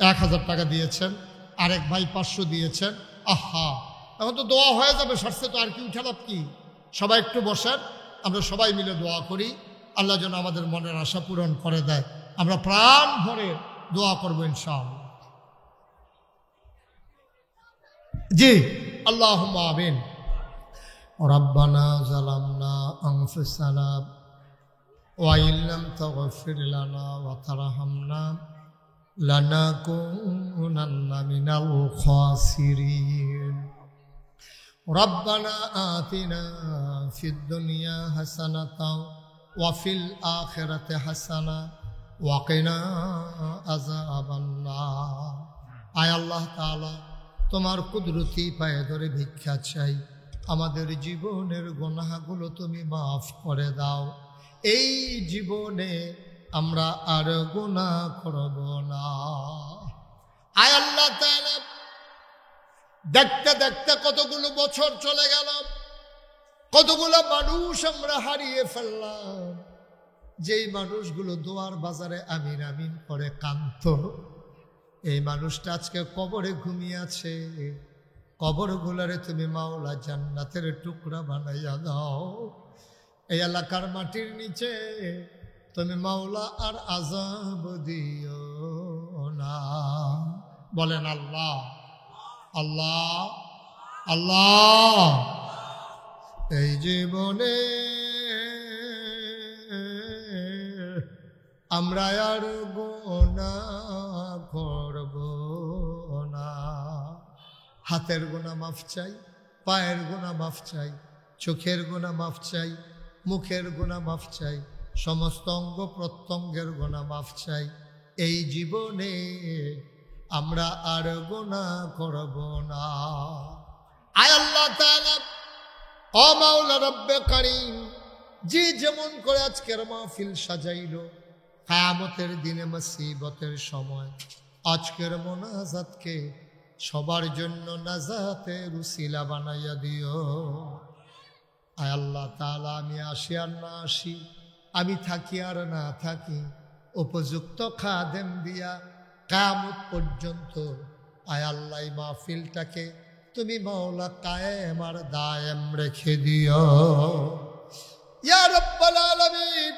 1000 টাকা দিয়েছেন, আরেক ভাই 500 দিয়েছেন। আহা, এখন তো দোয়া হয়ে যাবে, সারছে তো আর কি উঠালাপ কি। সবাই একটু বসেন, আমরা সবাই মিলে দোয়া করি, আল্লাহ যেন আমাদের মনের আশা পূরণ করে দেয়। আমরা প্রাণ ভরে দোয়া করবো ইনশাআল্লাহ। জি, আল্লাহুম্মা আমিন। রব্বানা যালামনা আনফুসানা ওয়া ইল্লাম তাগফির লানা ওয়া তারহামনা লানাকুনান্না মিনাল খাসিরিন। রব্বানা আতিনা ফিদ দুনিয়া হাসানাতাও ওয়া ফিল আখিরাতি হাসানা ওয়া কিনা আযাবান নার। আয় আল্লাহ তাআলা, তোমার কুদরতি পায়ে ধরে ভিক্ষা চাই, আমাদের জীবনের গুনাহগুলো তুমি মাফ করে দাও। এই জীবনে আমরা আর গুনাহ করব না। আয় আল্লাহ তাআলা, দেখতে দেখতে কতগুলো বছর চলে গেল, কতগুলো মানুষ আমরা হারিয়ে ফেললাম। যেই মানুষগুলো দোয়ার বাজারে আমিন আমিন করে কাঁদত, এই মানুষটা আজকে কবরে ঘুমিয়ে আছে। কবরগুলোরে তুমি মাওলা জান্নাতের টুকরা বানাইয়া দাও। এই এলাকার মাটির নিচে তুমি মাওলা আর আযাব দিও না। বলেন আল্লাহ আল্লাহ আল্লাহ। এই জীবনে আমরা আর গুনাহ করব না। হাতের গুনাহ মাফ চাই, পায়ের গুনাহ মাফ চাই, চোখের গুনাহ মাফ চাই, মুখের গুনাহ মাফ চাই, সমস্ত অঙ্গ প্রত্যঙ্গের গুনাহ মাফ চাই। এই জীবনে আমরা আর গুনাহ করব না। আয় আল্লাহ তাআলা, ও মাওলা রব্বে কারীম, যে যেমন করে আজকের মাহফিল সাজাইলো, কিয়ামতের দিনে মুসিবতের সময় আজকের মোনাজাতকে সবার জন্য নাজাতের উসিলা বানাইয়া দিও। আয় আল্লাহ তাআলা, আমি আসি আর না আসি, আমি থাকি আর না থাকি, উপযুক্ত খাদেম দিয়া কিয়ামত পর্যন্ত আয় আল্লাহ এই মাহফিলটাকে তুমি মাওলা কায়েম আর দায়েম রেখে দিও। ইয়া রাব্বাল আলামিন,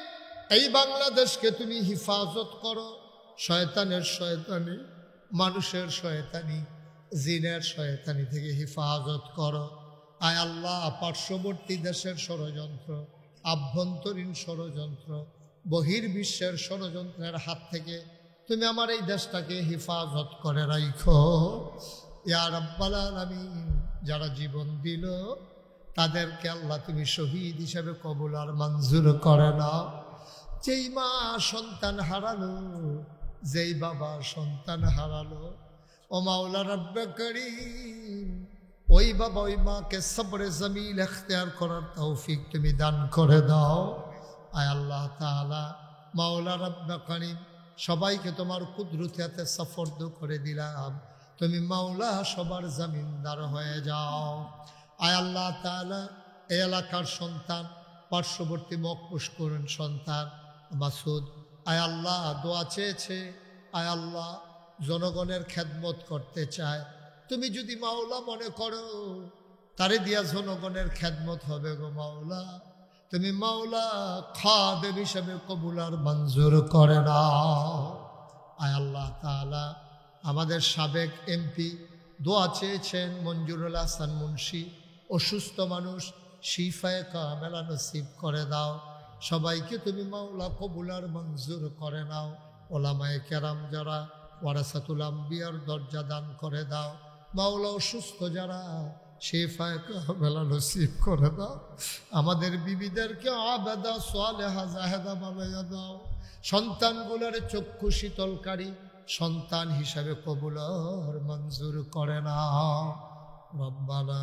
এই বাংলাদেশকে তুমি হিফাজত করো, শয়তানের শয়তানি, মানুষের শয়তানি, জিনের শয়তানি থেকে হিফাজত করো। আয় আল্লাহ, পার্শ্ববর্তী দেশের ষড়যন্ত্র, আভ্যন্তরীণ ষড়যন্ত্র, বহির্বিশ্বের ষড়যন্ত্রের হাত থেকে তুমি আমার এই দেশটাকে হিফাজত করে রাখো। ইয়া রাব্বাল আলামিন, যারা জীবন দিল তাদেরকে আল্লাহ তুমি শহীদ হিসেবে কবুল আর মঞ্জুর করে নাও। যেই মা সন্তান হারালো, যেই বাবা সন্তান হারালো, ও মাওলা রব্বে কারীম, ওই বাবা ওই মাকে সবরে জমিল ইখতিয়ার করার তৌফিক তুমি দান করে দাও। আয় আল্লাহ তাআলা, মাওলা রব্বে কারীম, সবাইকে তোমার কুদরতি হাতে সুপর্দ করে দিলাম। তুমি মাওলা সবার জমিনদার হয়ে যাও। আয় আল্লাহ তাআলা, এই এলাকার সন্তান, পার্শ্ববর্তী মকপুষ্করণ সন্তান মাসুদ, আয় আল্লাহ দোয়া চেয়েছে, আয় আল্লাহ জনগণের খেদমত করতে চায়। তুমি যদি মাওলা মনে করো তারে দিয়া জনগণের খেদমত হবে গো মাওলা, তুমি মাওলা খাদেম হিসেবে কবুল আর মঞ্জুর করে নাও। আয় আল্লাহ তাআলা, আমাদের সাবেক এমপি দোয়া চেয়েছেন মঞ্জুরুল হাসান মুন্সি, অসুস্থ মানুষ, শিফায়ে কামেলা নসিব করে দাও। সবাইকে তুমি মাওলা কবুল আর মঞ্জুর করে নাও। ওলামায়ে কেরাম যারা ওয়ারাসাতুল আম্বিয়ার দরজা দান করে দাও। মাওলা অসুস্থ যারা, শিফায়ে কামেলা নসিব করে দাও। আমাদের বিবিদেরকে আবেদা সালেহা জাহেদা বানাইয়া দাও। সন্তানগুলোর চক্ষু শীতলকারী সন্তান হিসাবে কবুল আর মঞ্জুর করে নাও। রব্বানা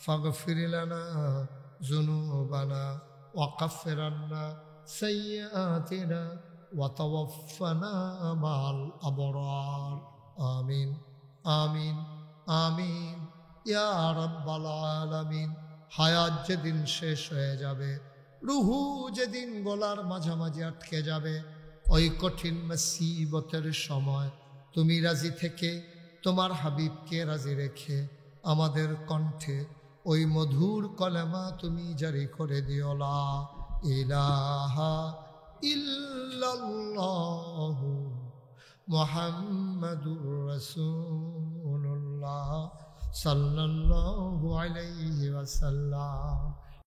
ফাগফির লানা যুনুবানা ওয়া কাফির আন্না সাইয়্যাতিনা ওয়া তাওয়াফফানা মাল আবরার। আমিন আমিন আমিন ইয়া রাব্বাল আলামিন। হায়াত যেদিন শেষ হয়ে যাবে, রুহু যেদিন গলার মাঝামাঝি আটকে যাবে, ওই কঠিন মুসিবতের সময় তুমি রাজি থেকে তোমার হাবিবকে রাজি রেখে আমাদের কণ্ঠে ওই মধুর কলেমা তুমি জারি করে দিও, লা ইলাহা ইল্লাল্লাহু মুহাম্মাদুর রাসূলুল্লাহ সাল্লাল্লাহু আলাইহি ওয়াসাল্লাম।